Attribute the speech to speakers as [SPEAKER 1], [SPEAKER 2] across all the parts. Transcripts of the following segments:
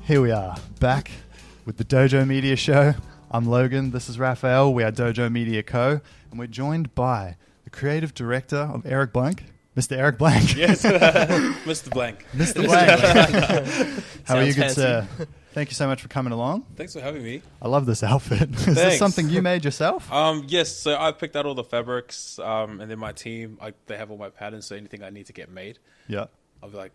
[SPEAKER 1] Here we are, back with the Dojo Media Show. I'm Logan, this is Raphael, we are Dojo Media Co. And we're joined by the creative director of Eric Blanc, Mr. Eric Blanc.
[SPEAKER 2] Yes, Mr. Blanc.
[SPEAKER 1] Mr. Blanc. How are you, good
[SPEAKER 3] fancy.
[SPEAKER 1] sir? Thank you so much for coming along.
[SPEAKER 2] Thanks for having me.
[SPEAKER 1] I love this outfit. Is this
[SPEAKER 2] Thanks.
[SPEAKER 1] something you made yourself?
[SPEAKER 2] Yes, so I picked out all the fabrics, and then my team, they have all my patterns, so anything I need to get made,
[SPEAKER 1] Yeah.
[SPEAKER 2] I'll be like,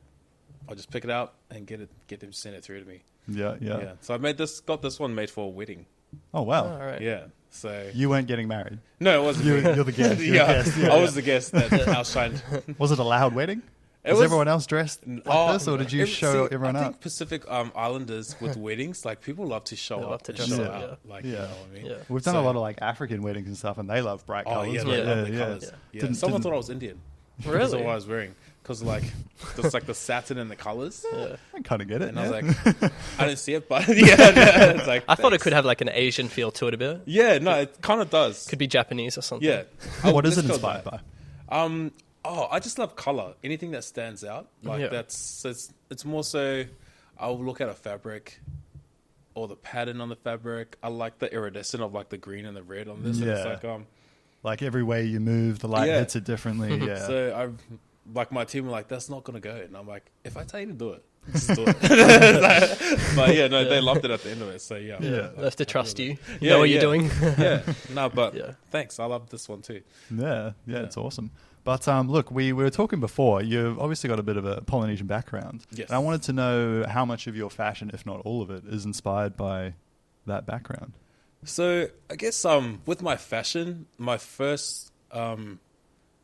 [SPEAKER 2] I'll just pick it out and get them to send it through to me.
[SPEAKER 1] Yeah.
[SPEAKER 2] So I got this one made for a wedding.
[SPEAKER 1] Oh, wow.
[SPEAKER 3] All right.
[SPEAKER 2] Yeah, so...
[SPEAKER 1] You weren't getting married.
[SPEAKER 2] No, it wasn't me.
[SPEAKER 1] You're the guest. You're the guest. Yeah,
[SPEAKER 2] I was the guest that outshined.
[SPEAKER 1] Was it a loud wedding? Was everyone else dressed like this, or did you show everyone
[SPEAKER 2] I
[SPEAKER 1] up?
[SPEAKER 2] think Pacific Islanders with weddings, like people love to show
[SPEAKER 3] They
[SPEAKER 2] up
[SPEAKER 3] love to
[SPEAKER 2] and
[SPEAKER 3] dress
[SPEAKER 2] show
[SPEAKER 3] up,
[SPEAKER 2] out.
[SPEAKER 3] yeah.
[SPEAKER 2] Like,
[SPEAKER 1] Yeah.
[SPEAKER 2] you know what I mean?
[SPEAKER 3] Yeah.
[SPEAKER 1] We've done a
[SPEAKER 2] So-
[SPEAKER 1] lot of like African weddings and stuff, and they love bright
[SPEAKER 2] Oh,
[SPEAKER 1] colors.
[SPEAKER 2] yeah,
[SPEAKER 1] but
[SPEAKER 2] they love the colours. Yeah.
[SPEAKER 1] Didn't-
[SPEAKER 2] Someone
[SPEAKER 1] didn't-
[SPEAKER 2] thought I was Indian. Because of
[SPEAKER 3] Really?
[SPEAKER 2] what I was wearing. Because, like, there's like the satin and the colours.
[SPEAKER 3] Yeah.
[SPEAKER 1] I kind of get it.
[SPEAKER 2] And I was
[SPEAKER 1] yeah.
[SPEAKER 2] like, I didn't see it, but yeah, it's like,
[SPEAKER 3] I thought it
[SPEAKER 2] thanks.
[SPEAKER 3] could have like an Asian feel to it a bit.
[SPEAKER 2] Yeah, no, it kind of does.
[SPEAKER 3] Could be Japanese or something.
[SPEAKER 2] Yeah.
[SPEAKER 1] What is
[SPEAKER 2] let's
[SPEAKER 1] it
[SPEAKER 2] go
[SPEAKER 1] inspired
[SPEAKER 2] there.
[SPEAKER 1] by?
[SPEAKER 2] I just love color. Anything that stands out, like
[SPEAKER 3] Yeah.
[SPEAKER 2] it's more so. I'll look at a fabric or the pattern on the fabric. I like the iridescent of like the green and the red on this. And
[SPEAKER 1] Yeah.
[SPEAKER 2] it's like
[SPEAKER 1] Like every way you move, the light
[SPEAKER 2] Yeah.
[SPEAKER 1] hits it differently. Yeah.
[SPEAKER 2] So I like my team were like, that's not gonna go, and I'm like, if I tell you to do it, just do it. But yeah, no, they loved it at the end of it. So yeah,
[SPEAKER 1] Yeah.
[SPEAKER 3] They have to trust you. You
[SPEAKER 2] Yeah,
[SPEAKER 3] know what
[SPEAKER 2] yeah.
[SPEAKER 3] you're doing.
[SPEAKER 2] Yeah, no, but
[SPEAKER 3] Yeah.
[SPEAKER 2] thanks. I love this one too.
[SPEAKER 1] yeah, it's awesome. But look, we were talking before. You've obviously got a bit of a Polynesian background.
[SPEAKER 2] Yes.
[SPEAKER 1] And I wanted to know how much of your fashion, if not all of it, is inspired by that background.
[SPEAKER 2] So I guess with my fashion, my first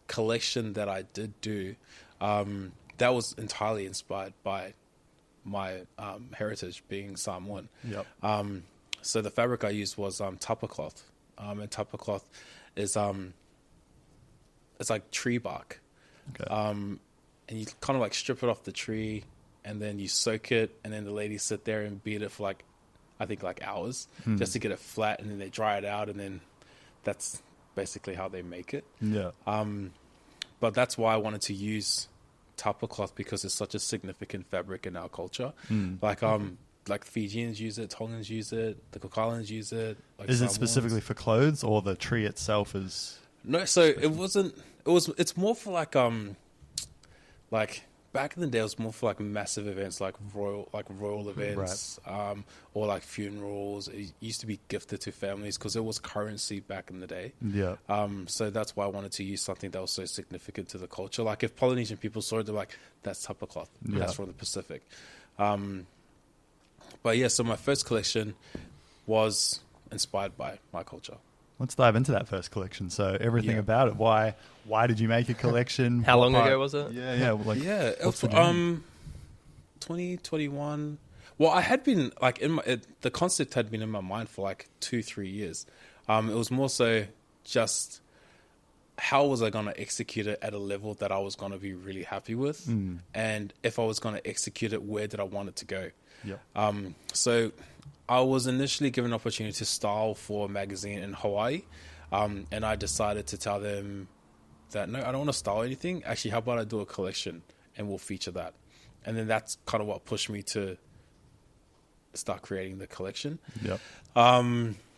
[SPEAKER 2] collection that I did do, that was entirely inspired by my heritage being Samoan.
[SPEAKER 1] Yep.
[SPEAKER 2] So the fabric I used was tapa cloth, and tapa cloth is it's like tree bark,
[SPEAKER 1] Okay.
[SPEAKER 2] and you kind of like strip it off the tree, and then you soak it, and then the ladies sit there and beat it for like, I think like hours, just to get it flat, and then they dry it out, and then that's basically how they make it.
[SPEAKER 1] Yeah.
[SPEAKER 2] But that's why I wanted to use tapa cloth, because it's such a significant fabric in our culture. Like Fijians use it, Tongans use it, the Cook Islands use it. Like
[SPEAKER 1] Is it
[SPEAKER 2] Samoans.
[SPEAKER 1] specifically for clothes, or the tree itself is?
[SPEAKER 2] No, so it wasn't. It's more for like back in the day, it was more for like massive events, like royal events, or like funerals. It used to be gifted to families because it was currency back in the day.
[SPEAKER 1] Yeah.
[SPEAKER 2] So that's why I wanted to use something that was so significant to the culture. Like if Polynesian people saw it, they're like, "That's tapa cloth.
[SPEAKER 1] Yeah.
[SPEAKER 2] That's from the Pacific." But yeah, so my first collection was inspired by my culture.
[SPEAKER 1] Let's dive into that first collection. So everything
[SPEAKER 2] Yeah.
[SPEAKER 1] about it. Why did you make a collection?
[SPEAKER 3] How
[SPEAKER 1] What
[SPEAKER 3] long
[SPEAKER 1] part-
[SPEAKER 3] ago was it?
[SPEAKER 1] Yeah. Like,
[SPEAKER 2] Yeah, it
[SPEAKER 1] what's
[SPEAKER 2] was,
[SPEAKER 1] the journey?
[SPEAKER 2] 2021. Well, I had been like the concept had been in my mind for like 2-3 years. It was more so just how was I going to execute it at a level that I was going to be really happy with, and if I was going to execute it, where did I want it to go?
[SPEAKER 1] Yeah.
[SPEAKER 2] So I was initially given an opportunity to style for a magazine in Hawaii, and I decided to tell them that no, I don't want to style anything. Actually, how about I do a collection and we'll feature that? And then that's kind of what pushed me to start creating the collection.
[SPEAKER 1] Yeah.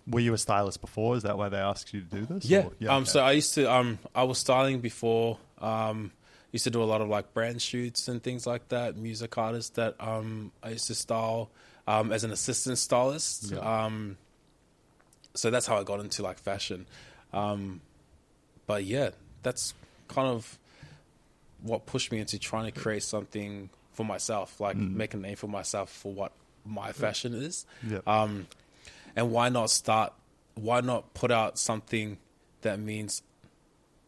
[SPEAKER 1] Were you a stylist before? Is that why they asked you to do this?
[SPEAKER 2] Yeah.
[SPEAKER 1] Or- okay.
[SPEAKER 2] So I used to, I was styling before. Used to do a lot of like brand shoots and things like that. Music artists that I used to style as an assistant stylist.
[SPEAKER 1] Yeah.
[SPEAKER 2] So that's how I got into like fashion. But yeah, that's kind of what pushed me into trying to create something for myself, like make a name for myself for what my fashion is.
[SPEAKER 1] Yeah.
[SPEAKER 2] And why not put out something that means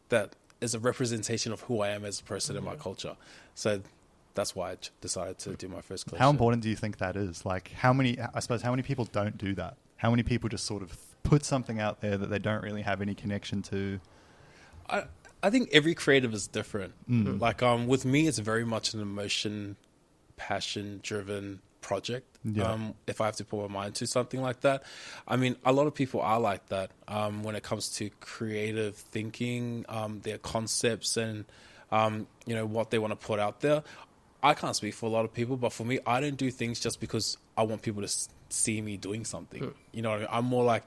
[SPEAKER 2] that is a representation of who I am as a person in my culture. So that's why I decided to do my first collection.
[SPEAKER 1] How important do you think that is? Like how many people don't do that? How many people just sort of put something out there that they don't really have any connection to?
[SPEAKER 2] I think every creative is different. Like with me, it's very much an emotion, passion driven project.
[SPEAKER 1] Yeah.
[SPEAKER 2] If I have to put my mind to something like that, I mean, a lot of people are like that when it comes to creative thinking, their concepts and what they want to put out there. I can't speak for a lot of people, but for me, I don't do things just because I want people to see me doing something. You know what I mean? I'm more like,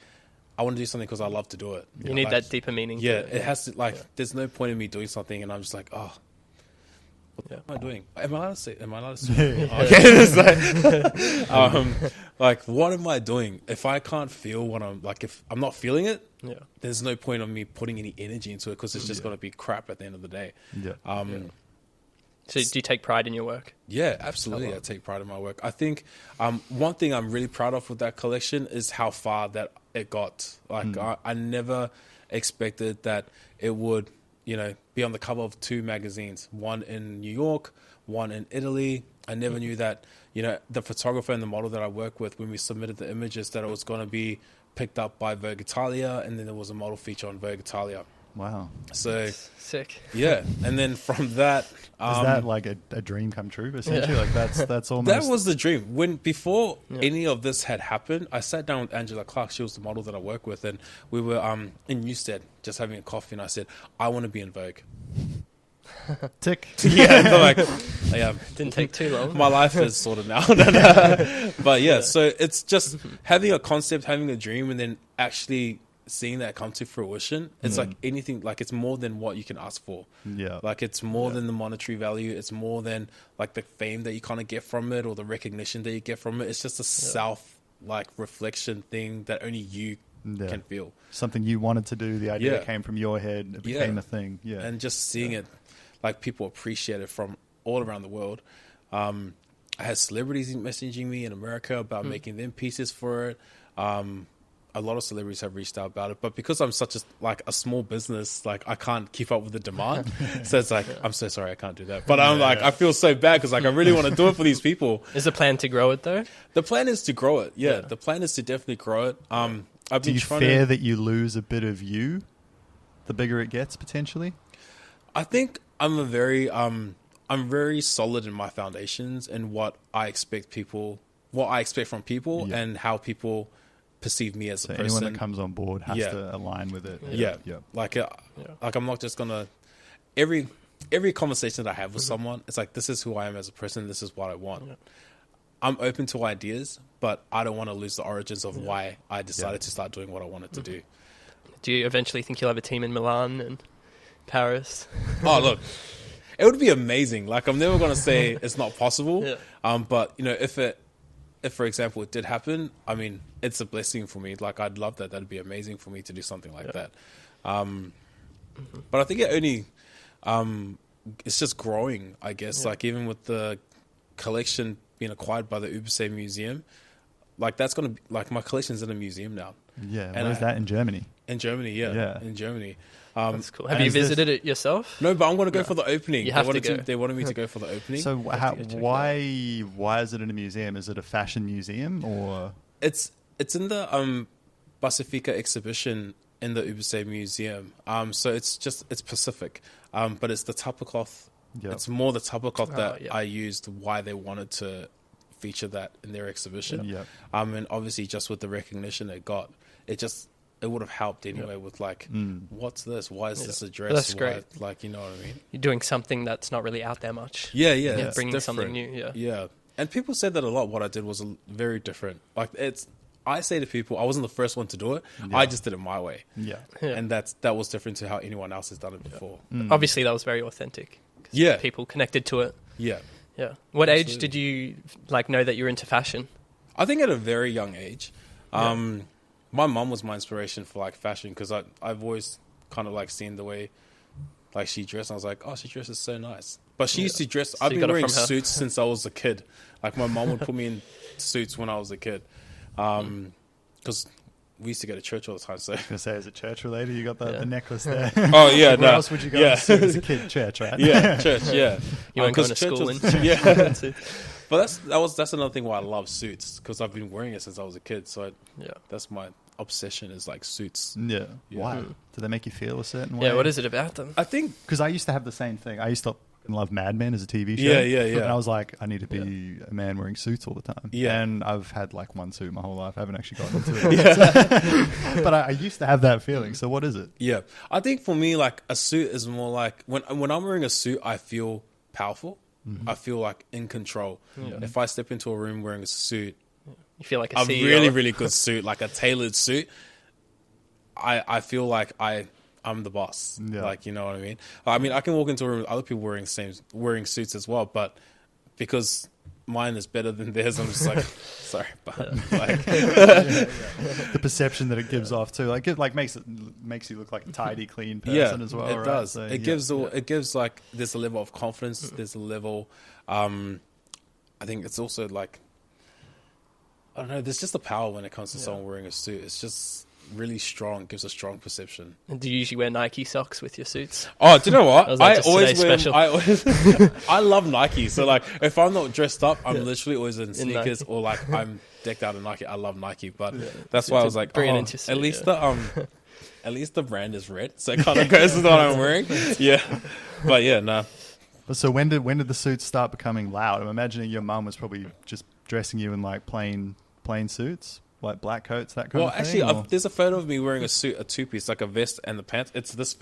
[SPEAKER 2] I want to do something because I love to do it.
[SPEAKER 3] You need that deeper meaning.
[SPEAKER 2] Yeah, it has to, like, there's no point in me doing something and I'm just like, oh, what am I doing? Am I allowed to say? Okay. It's like, what am I doing? If I can't feel what I'm, like, if I'm not feeling it, there's no point of me putting any energy into it because it's just going to be crap at the end of the day.
[SPEAKER 3] So do you take pride in your work?
[SPEAKER 2] Yeah, absolutely. I take pride in my work. I think one thing I'm really proud of with that collection is how far that it got. Like, I never expected that it would, you know, be on the cover of 2 magazines, one in New York, one in Italy. I never knew that, you know, the photographer and the model that I work with, when we submitted the images, that it was going to be picked up by Vogue Italia, and then there was a model feature on Vogue Italia.
[SPEAKER 1] Wow.
[SPEAKER 2] So
[SPEAKER 3] sick.
[SPEAKER 2] Yeah. And then from that,
[SPEAKER 1] is that like a dream come true, essentially? Like that's almost...
[SPEAKER 2] That was the dream. Before any of this had happened, I sat down with Angela Clark. She was the model that I work with, and we were in Newstead just having a coffee, and I said, I want to be in Vogue.
[SPEAKER 1] Tick.
[SPEAKER 2] Yeah, like,
[SPEAKER 3] didn't take too long.
[SPEAKER 2] My life is sorted now. But yeah, so it's just having a concept, having a dream, and then actually seeing that come to fruition. It's like anything, like it's more than what you can ask for. Yeah, like it's more than the monetary value. It's more than like the fame that you kind of get from it or the recognition that you get from it. It's just a self like reflection thing that only you can feel. Something you wanted to do. The idea came from your head. It became a thing. Yeah, and just seeing it, like people appreciate it from all around the world. I had celebrities messaging me in America about making them pieces for it. A lot of celebrities have reached out about it, but because I'm such a small business, like I can't keep up with the demand. So it's like, I'm so sorry, I can't do that. But I'm like, I feel so bad because like I really want to do it for these people.
[SPEAKER 3] Is the plan to grow it though?
[SPEAKER 2] The plan is to grow it. Yeah, the plan is to definitely grow it. I've been trying. Do you fear that you lose a bit of you, the bigger it gets potentially? I think I'm very solid in my foundations and what I expect from people, and how people perceive me as a person. Anyone that comes on board has to align with it. Like I'm not just gonna every conversation that I have with someone, it's like, this is who I am as a person, this is what I want. I'm open to ideas, but I don't want to lose the origins of why I decided to start doing what I wanted to do.
[SPEAKER 3] Do you eventually think you'll have a team in Milan and Paris?
[SPEAKER 2] Oh, look, it would be amazing. Like, I'm never going to say it's not possible. But, you know, if for example, it did happen, I mean, it's a blessing for me. Like, I'd love that. That'd be amazing for me to do something like that. But I think it only, it's just growing, I guess. Like, even with the collection being acquired by the Übersee Museum, like, that's going to be, like, my collection's in a museum now. Yeah, and where's that, in Germany? In Germany, yeah. In Germany.
[SPEAKER 3] That's cool. Have you visited it yourself?
[SPEAKER 2] No, but I'm going to go for the opening.
[SPEAKER 3] You have to go.
[SPEAKER 2] They wanted me to go for the opening.
[SPEAKER 1] So why is it in a museum? Is it a fashion museum or?
[SPEAKER 2] It's in the Pacifica Exhibition in the Übersee Museum. So it's Pacific, but it's the tapa cloth. Yep. It's more the tapa cloth that I used. Why they wanted to feature that in their exhibition. Yep. And obviously just with the recognition it got, it would have helped anyway with like, what's this? Why is this a dress?
[SPEAKER 3] That's great.
[SPEAKER 2] Like, you know what I mean?
[SPEAKER 3] You're doing something that's not really out there much.
[SPEAKER 2] Yeah.
[SPEAKER 3] Bringing something new.
[SPEAKER 2] Yeah. And people said that a lot. What I did was very different. Like, I say to people, I wasn't the first one to do it. Yeah. I just did it my way. Yeah. And that was different to how anyone else has done it before.
[SPEAKER 3] Obviously that was very authentic.
[SPEAKER 2] Yeah.
[SPEAKER 3] People connected to it.
[SPEAKER 2] Yeah.
[SPEAKER 3] Yeah. What age did you like know that you were into fashion?
[SPEAKER 2] I think at a very young age. My mum was my inspiration for like fashion because I've always kind of like seen the way like she dressed. And I was like, oh, she dresses so nice. But she used to dress. So I've been wearing suits since I was a kid. Like my mum would put me in suits when I was a kid, because we used to go to church all the time. So I was gonna say, is it church related? You got the necklace there. Oh yeah. Where else would you go to suit as a kid? Church, right? Yeah, church. Yeah.
[SPEAKER 3] You weren't going to school.
[SPEAKER 2] But that's another thing why I love suits, because I've been wearing it since I was a kid. So that's my obsession, is like suits. Yeah. Why? Do they make you feel a certain way?
[SPEAKER 3] Yeah. What is it about them?
[SPEAKER 2] I think
[SPEAKER 1] because I used to have the same thing. I used to love Mad Men as a TV show.
[SPEAKER 2] Yeah.
[SPEAKER 1] And I was like, I need to be a man wearing suits all the time. Yeah. And I've had like one suit my whole life. I haven't actually gotten into it. But I used to have that feeling. So what is it? Yeah. I think for me, like a suit is more like when I'm wearing a suit, I feel powerful.
[SPEAKER 2] I feel like in control. If I step into a room wearing a suit,
[SPEAKER 3] You feel like a
[SPEAKER 2] a
[SPEAKER 3] CEO.
[SPEAKER 2] really, really good suit, like a tailored suit, I feel like I'm the boss.
[SPEAKER 1] Yeah.
[SPEAKER 2] Like, you know what I mean? I mean, I can walk into a room with other people wearing suits as well, but because mine is better than theirs, I'm just like, sorry, but like,
[SPEAKER 1] The perception that it gives off too, like it like makes you look like a tidy, clean person as well.
[SPEAKER 2] it
[SPEAKER 1] right?
[SPEAKER 2] does.
[SPEAKER 1] So,
[SPEAKER 2] It gives like there's a level of confidence. There's a level. I think it's also like, I don't know. There's just a power when it comes to someone wearing a suit. It's just really strong. Gives a strong perception.
[SPEAKER 3] And do you usually wear Nike socks with your suits?
[SPEAKER 2] Oh, do you know what?
[SPEAKER 3] Or is that
[SPEAKER 2] I
[SPEAKER 3] just
[SPEAKER 2] always
[SPEAKER 3] today's
[SPEAKER 2] wear.
[SPEAKER 3] special?
[SPEAKER 2] I love Nike. So like, if I'm not dressed up, I'm literally always in
[SPEAKER 3] Nike.
[SPEAKER 2] sneakers or like I'm decked out in Nike. I love Nike, but that's why I was like,
[SPEAKER 3] bring it into your suit,
[SPEAKER 2] at least at least the brand is red, so it kind of goes with what I'm wearing. Yeah, but yeah, no.
[SPEAKER 1] But so when did the suits start becoming loud? I'm imagining your mum was probably just dressing you in like plain suits, like black coats, that kind
[SPEAKER 2] Well,
[SPEAKER 1] of thing.
[SPEAKER 2] actually, there's a photo of me wearing a suit, a two-piece, like a vest and the pants. It's this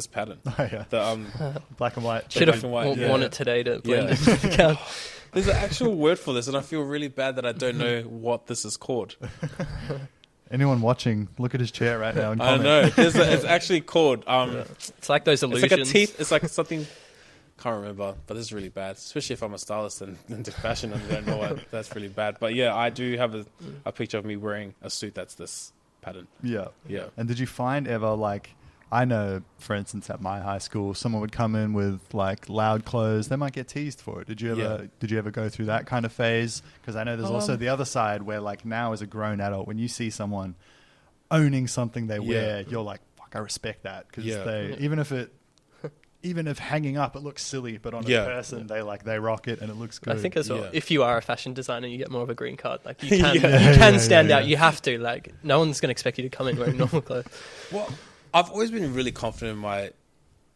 [SPEAKER 2] pattern.
[SPEAKER 1] Oh, yeah.
[SPEAKER 2] The
[SPEAKER 1] Black and white.
[SPEAKER 3] Should have
[SPEAKER 2] black and white,
[SPEAKER 3] worn
[SPEAKER 2] yeah.
[SPEAKER 3] it today to blend
[SPEAKER 2] Yeah.
[SPEAKER 3] into the gown.
[SPEAKER 2] There's an actual word for this, and I feel really bad that I don't know what this is called.
[SPEAKER 1] Anyone watching, look at his chair right now and
[SPEAKER 2] I
[SPEAKER 1] comment.
[SPEAKER 2] know. It's actually called.
[SPEAKER 3] It's like those
[SPEAKER 2] It's
[SPEAKER 3] illusions.
[SPEAKER 2] like a teeth. It's like something. Can't remember, but this is really bad. Especially if I'm a stylist and into fashion and I don't know what. That's really bad. But yeah, I do have a picture of me wearing a suit that's this pattern.
[SPEAKER 1] Yeah.
[SPEAKER 2] Yeah.
[SPEAKER 1] And did you find ever like, I know, for instance, at my high school, someone would come in with like loud clothes. They might get teased for it. Did you ever go through that kind of phase? Because I know there's also the other side where like now as a grown adult, when you see someone owning something they wear, you're like, fuck, I respect that. Because even if hanging up it looks silly, but on a person they rock it and it looks good.
[SPEAKER 3] I think as well,
[SPEAKER 2] Yeah.
[SPEAKER 3] if you are a fashion designer, you get more of a green card. Like you can stand out. You have to. Like no one's going to expect you to come in wearing normal clothes.
[SPEAKER 2] Well, I've always been really confident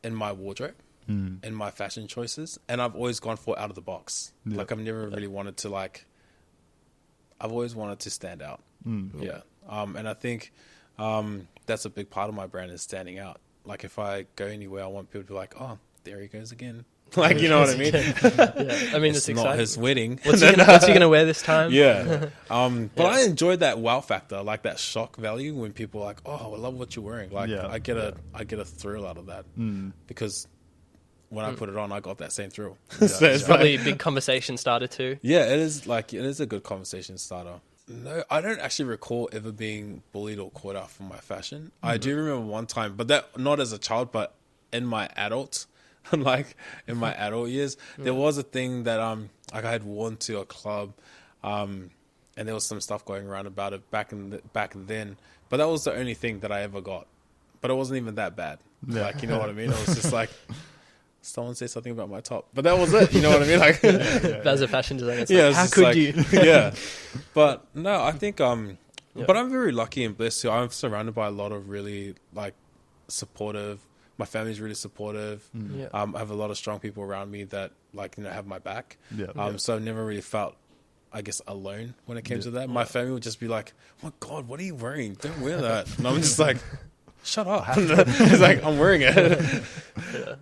[SPEAKER 2] in my wardrobe, in my fashion choices, and I've always gone for out of the box.
[SPEAKER 1] Yeah.
[SPEAKER 2] Like I've never really wanted to like. I've always wanted to stand out. Yeah, and I think that's a big part of my brand is standing out. Like if I go anywhere, I want people to be like, "Oh, there he goes again." Like you know what I mean?
[SPEAKER 3] Yeah. I mean,
[SPEAKER 2] It's
[SPEAKER 3] it's
[SPEAKER 2] not
[SPEAKER 3] exciting.
[SPEAKER 2] his wedding.
[SPEAKER 3] What's he going to wear this time?
[SPEAKER 2] Yeah. But I enjoyed that wow factor, like that shock value when people are like, "Oh, I love what you're wearing." Like I get a thrill out of that because when I put it on, I got that same thrill. So it's
[SPEAKER 3] Probably a big conversation starter too.
[SPEAKER 2] yeah, it is a good conversation starter. No, I don't actually recall ever being bullied or caught out for my fashion. I do remember one time, but that not as a child, but in my adult, like in my adult years, there was a thing that like I had worn to a club, and there was some stuff going around about it back then. But that was the only thing that I ever got. But it wasn't even that bad.
[SPEAKER 1] Yeah.
[SPEAKER 2] Like you know what I mean? It was just like someone said something about my top, but that was it. You know what I mean? Like
[SPEAKER 3] As a fashion designer, it's
[SPEAKER 2] yeah,
[SPEAKER 3] like,
[SPEAKER 2] it's
[SPEAKER 3] how
[SPEAKER 2] just
[SPEAKER 3] could
[SPEAKER 2] like-
[SPEAKER 3] you?
[SPEAKER 2] yeah, but no, I think but I'm very lucky and blessed too. I'm surrounded by a lot of really like supportive. My family's really supportive.
[SPEAKER 3] Yeah.
[SPEAKER 2] I have a lot of strong people around me that like have my back.
[SPEAKER 1] Yeah.
[SPEAKER 2] So I've never really felt, I guess, alone when it came to that. My family would just be like, "Oh my God, what are you wearing? Don't wear that." And I'm just like, "Shut up!" It's like I'm wearing it.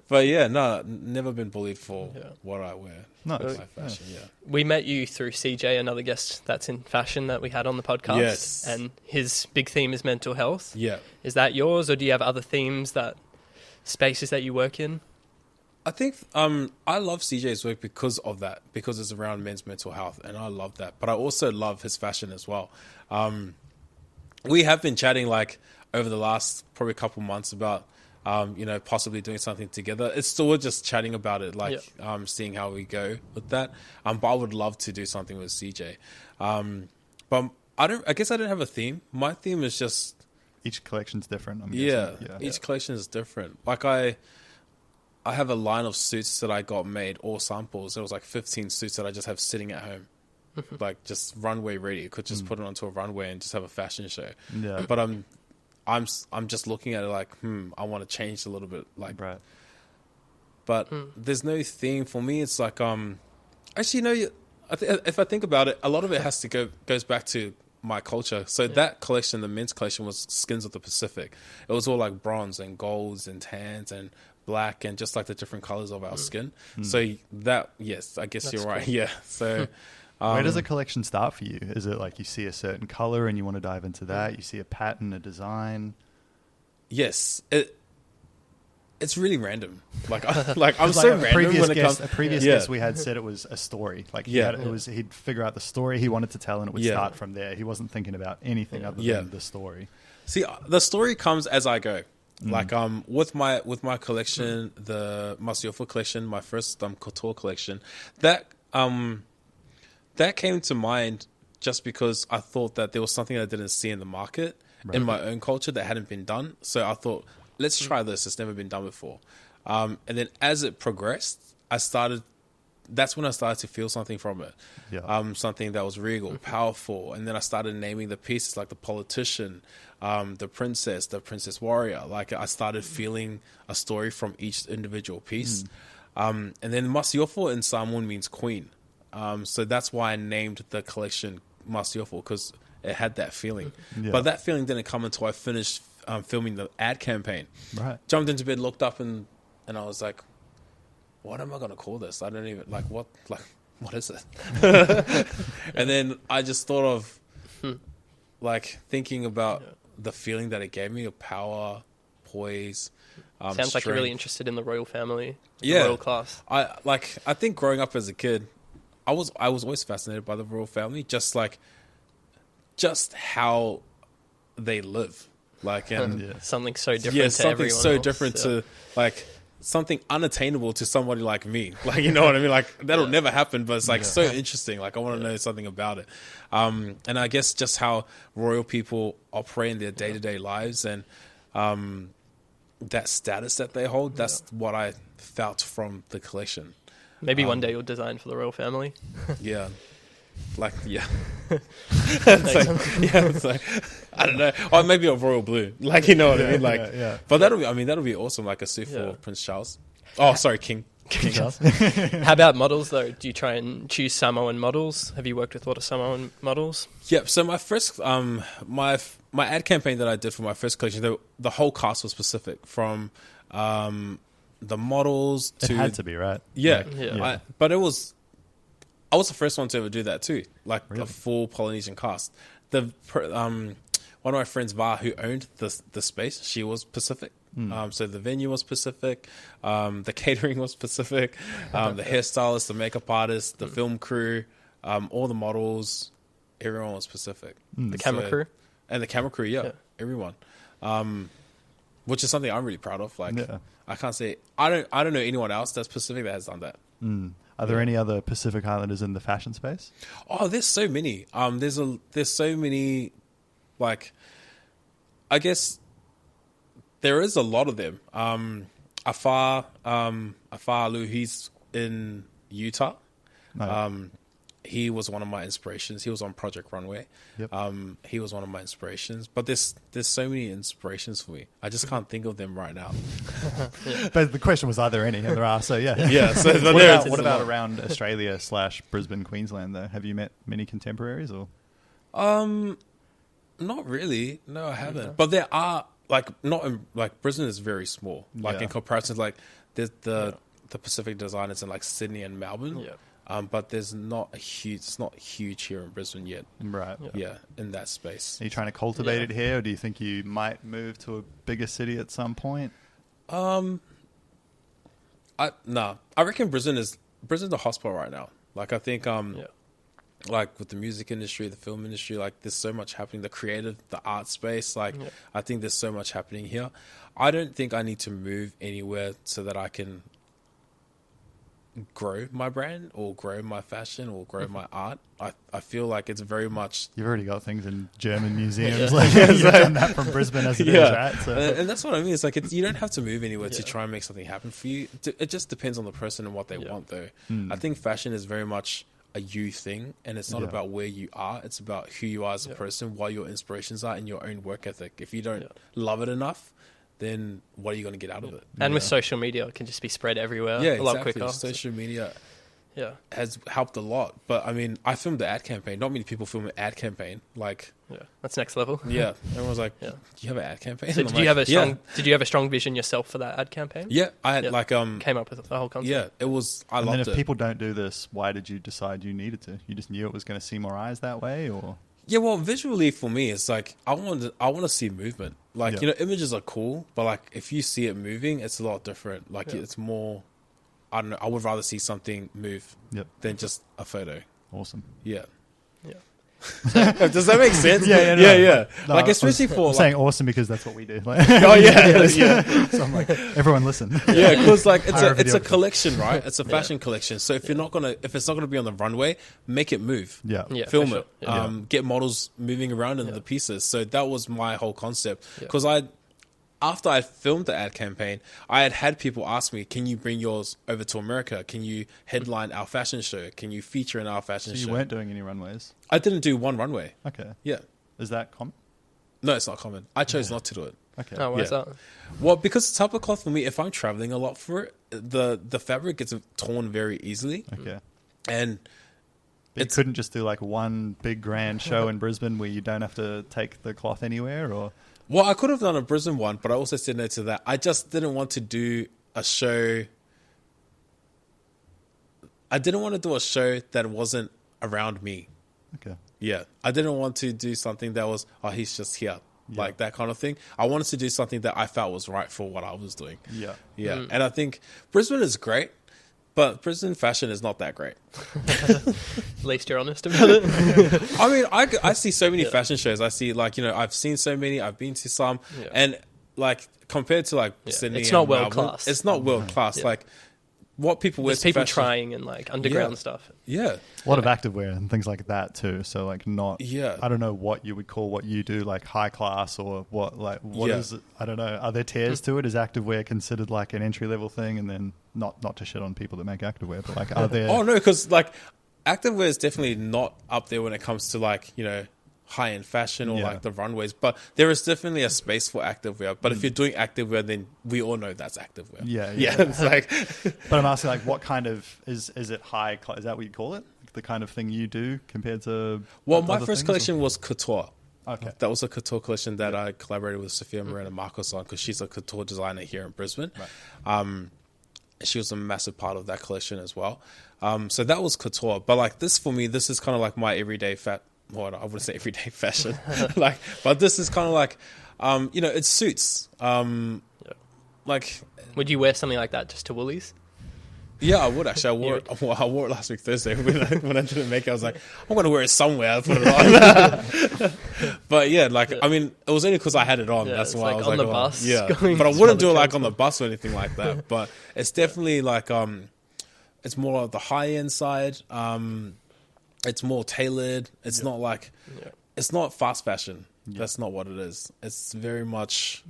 [SPEAKER 2] But yeah, no, never been bullied for what I wear.
[SPEAKER 1] Nice.
[SPEAKER 2] My fashion, yeah.
[SPEAKER 3] We met you through CJ, another guest that's in fashion that we had on the podcast.
[SPEAKER 2] Yes.
[SPEAKER 3] And his big theme is mental health.
[SPEAKER 2] Yeah.
[SPEAKER 3] Is that yours, or do you have other themes, spaces that you work in?
[SPEAKER 2] I think I love CJ's work because of that, because it's around men's mental health, and I love that. But I also love his fashion as well. We have been chatting like over the last probably couple months about possibly doing something together. It's still just chatting about it, like seeing how we go with that. But I would love to do something with CJ. But I guess I don't have a theme. My theme is just
[SPEAKER 1] Each collection's different. I'm
[SPEAKER 2] yeah,
[SPEAKER 1] guessing.
[SPEAKER 2] each collection is different. Like I have a line of suits that I got made, all samples. There was like 15 suits that I just have sitting at home, like just runway ready. You could just put it onto a runway and just have a fashion show.
[SPEAKER 1] Yeah.
[SPEAKER 2] But I'm just looking at it like, I want to change a little bit, like.
[SPEAKER 1] Right.
[SPEAKER 2] But there's no theme for me. It's like actually, if I think about it, a lot of it goes back to my culture. So that collection, the men's collection, was Skins of the Pacific. It was all like bronze and golds and tans and black and just like the different colors of our skin. So that, yes, I guess you're right. Cool. Yeah. So
[SPEAKER 1] where does a collection start for you? Is it like you see a certain color and you want to dive into that? You see a pattern, a design?
[SPEAKER 2] Yes. It's really random. Like I'm so random when it comes.
[SPEAKER 1] A previous guest we had said it was a story. Like he'd figure out the story he wanted to tell, and it would start from there. He wasn't thinking about anything other than the story. See,
[SPEAKER 2] the story comes as I go. Like with my collection, the Masiofo collection, my first couture collection, that came to mind just because I thought that there was something I didn't see in the market in my own culture that hadn't been done. So I thought, let's try this. It's never been done before. And then as it progressed, that's when I started to feel something from it. Yeah. Something that was regal, powerful. And then I started naming the pieces like the politician, the princess warrior. Like I started feeling a story from each individual piece. And then Masiofo in Samoan means queen. So that's why I named the collection Masiofo, because it had that feeling. Yeah. But that feeling didn't come until I finished filming the ad campaign. Right. Jumped into bed, looked up, and I was like, what am I going to call this? I don't even, what is it? And then I just thought of, thinking about the feeling that it gave me of power, poise,
[SPEAKER 3] sounds strength. Like you're really interested in the royal family, royal class.
[SPEAKER 2] I think growing up as a kid, I was always fascinated by the royal family, just how they live.
[SPEAKER 3] Something so different to everyone else.
[SPEAKER 2] Different to something unattainable to somebody like me. You know what I mean? That'll never happen, but it's so interesting. I want to know something about it. And I guess just how royal people operate in their day-to-day lives and that status that they hold, that's what I felt from the collection.
[SPEAKER 3] Maybe one day you'll design for the royal family.
[SPEAKER 2] Yeah. It's like, I don't know. Or maybe a royal blue. You know what I mean? But that'll be awesome. Like a suit for Prince Charles. Oh, sorry, King Charles.
[SPEAKER 3] How about models though? Do you try and choose Samoan models? Have you worked with a lot of Samoan models?
[SPEAKER 2] Yep. So my first, my ad campaign that I did for my first collection, the whole cast was Pacific, from the models to.
[SPEAKER 1] It had to be, right?
[SPEAKER 2] Yeah. But it was. I was the first one to ever do that too, a full Polynesian cast. One of my friends, Va, who owned the space, she was Pacific. So the venue was Pacific, the catering was Pacific, the hairstylist, the makeup artist, the film crew, all the models, everyone was Pacific.
[SPEAKER 3] The camera crew?
[SPEAKER 2] And the camera crew, everyone. Which is something I'm really proud of. I can't say, I don't know anyone else that's Pacific that has done that.
[SPEAKER 1] Are there any other Pacific Islanders in the fashion space?
[SPEAKER 2] Oh, there's so many. There's so many, I guess there is a lot of them. Afar Alu, he's in Utah. He was one of my inspirations. He was on Project Runway. Yep. He was one of my inspirations. But there's so many inspirations for me. I just can't think of them right now.
[SPEAKER 1] But the question was, are there any? And there are, so yeah.
[SPEAKER 2] Yeah. So
[SPEAKER 1] what about around Australia / Brisbane, Queensland, though? Have you met many contemporaries? Or?
[SPEAKER 2] Not really. No, I haven't. But there are, Brisbane is very small. In comparison, there's the Pacific designers in Sydney and Melbourne. Yeah. But it's not huge here in Brisbane yet.
[SPEAKER 1] Right.
[SPEAKER 2] Yeah, in that space.
[SPEAKER 1] Are you trying to cultivate it here, or do you think you might move to a bigger city at some point?
[SPEAKER 2] I reckon Brisbane's the hotspot right now. I think with the music industry, the film industry, there's so much happening, the creative, the art space, I think there's so much happening here. I don't think I need to move anywhere so that I can grow my brand or grow my fashion or grow my art. I feel like it's very much...
[SPEAKER 1] You've already got things in German museums. You've done that from Brisbane as it is, right? So.
[SPEAKER 2] And that's what I mean. It's you don't have to move anywhere to try and make something happen for you. It just depends on the person and what they want, though. I think fashion is very much a you thing, and it's not about where you are. It's about who you are as a person, what your inspirations are, and your own work ethic. If you don't love it enough, then what are you going to get out of it?
[SPEAKER 3] And with social media, it can just be spread everywhere a lot quicker.
[SPEAKER 2] Social media. has helped a lot. But I mean, I filmed the ad campaign. Not many people film an ad campaign. Like,
[SPEAKER 3] that's next level.
[SPEAKER 2] Yeah, everyone was like, "Do you have an ad campaign?"
[SPEAKER 3] So did you have a strong vision yourself for that ad campaign?
[SPEAKER 2] Yeah, I had
[SPEAKER 3] came up with a whole concept.
[SPEAKER 2] Yeah, it was. I loved it.
[SPEAKER 1] And then if people don't do this, why did you decide you needed to? You just knew it was going to see more eyes that way, or?
[SPEAKER 2] Yeah, well, visually for me, it's like I want to see movement. Like images are cool, but like if you see it moving, it's a lot different. Like it's more. I don't know. I would rather see something move than just a photo.
[SPEAKER 1] Awesome.
[SPEAKER 2] Yeah. Does that make sense? Yeah. No, like especially for
[SPEAKER 1] saying awesome because that's what we do. Like, So I'm like, everyone listen.
[SPEAKER 2] Yeah, because like it's a collection, right? It's a fashion collection. So if it's not gonna be on the runway, make it move. Film it.
[SPEAKER 3] Sure.
[SPEAKER 2] Get models moving around in the pieces. So that was my whole concept. Because after I filmed the ad campaign, I had people ask me, "Can you bring yours over to America? Can you headline our fashion show? Can you feature in our fashion show?"
[SPEAKER 1] So you weren't doing any runways?
[SPEAKER 2] I didn't do one runway.
[SPEAKER 1] Okay.
[SPEAKER 2] Yeah.
[SPEAKER 1] Is that common?
[SPEAKER 2] No, it's not common. I chose not to do it.
[SPEAKER 1] Okay.
[SPEAKER 3] Oh, why is that?
[SPEAKER 2] Well, because the type of cloth for me, if I'm traveling a lot for it, the fabric gets torn very easily.
[SPEAKER 1] Okay.
[SPEAKER 2] And
[SPEAKER 1] you couldn't just do like one big grand show in Brisbane where you don't have to take the cloth anywhere, or?
[SPEAKER 2] Well, I could have done a Brisbane one, but I also said no to that. I just didn't want to do a show. I didn't want to do a show that wasn't around me.
[SPEAKER 1] Okay.
[SPEAKER 2] Yeah. I didn't want to do something that was, he's just here. Like that kind of thing. I wanted to do something that I felt was right for what I was doing. Yeah. Yeah. And I think Brisbane is great, but Brisbane fashion is not that great.
[SPEAKER 3] At least you're honest about it.
[SPEAKER 2] I mean, I see so many fashion shows. I see I've seen so many. I've been to some, and like compared to like Sydney,
[SPEAKER 3] it's not
[SPEAKER 2] and
[SPEAKER 3] world
[SPEAKER 2] Melbourne,
[SPEAKER 3] class.
[SPEAKER 2] It's not world class. Like what people wear.
[SPEAKER 3] There's people
[SPEAKER 2] fashion.
[SPEAKER 3] trying and like underground stuff.
[SPEAKER 2] Yeah,
[SPEAKER 1] a lot of activewear and things like that too. So like not.
[SPEAKER 2] Yeah.
[SPEAKER 1] I don't know what you would call what you do like high class or what is it? I don't know. Are there tiers to it? Is activewear considered like an entry level thing? And then not to shit on people that make activewear, but like are there?
[SPEAKER 2] Oh no, because like activewear is definitely not up there when it comes to like high end fashion or like the runways, but there is definitely a space for activewear. But if you're doing activewear, then we all know that's activewear.
[SPEAKER 1] Yeah.
[SPEAKER 2] It's like.
[SPEAKER 1] But I'm asking, like, what kind of is it high? Is that what you call it? The kind of thing you do compared to?
[SPEAKER 2] Well, my first collection was couture.
[SPEAKER 1] Okay,
[SPEAKER 2] that was a couture collection that I collaborated with Sophia Morena Marcos on because she's a couture designer here in Brisbane. Right. She was a massive part of that collection as well. So that was couture. But like this for me, this is kind of like my everyday Well, I wouldn't say everyday fashion, but this is kind of like, it suits. Like,
[SPEAKER 3] would you wear something like that just to Woolies?
[SPEAKER 2] Yeah, I would actually. I wore it last week Thursday when I didn't make it. I was like, I'm going to wear it somewhere. I'll put it on. But yeah, I mean, it was only because I had it on. That's why I was
[SPEAKER 3] on the bus.
[SPEAKER 2] Yeah, but I wouldn't do it like on the bus or anything like that. But it's definitely like, it's more of the high end side. It's more tailored. It's not like, it's not fast fashion. That's not what it is. It's very much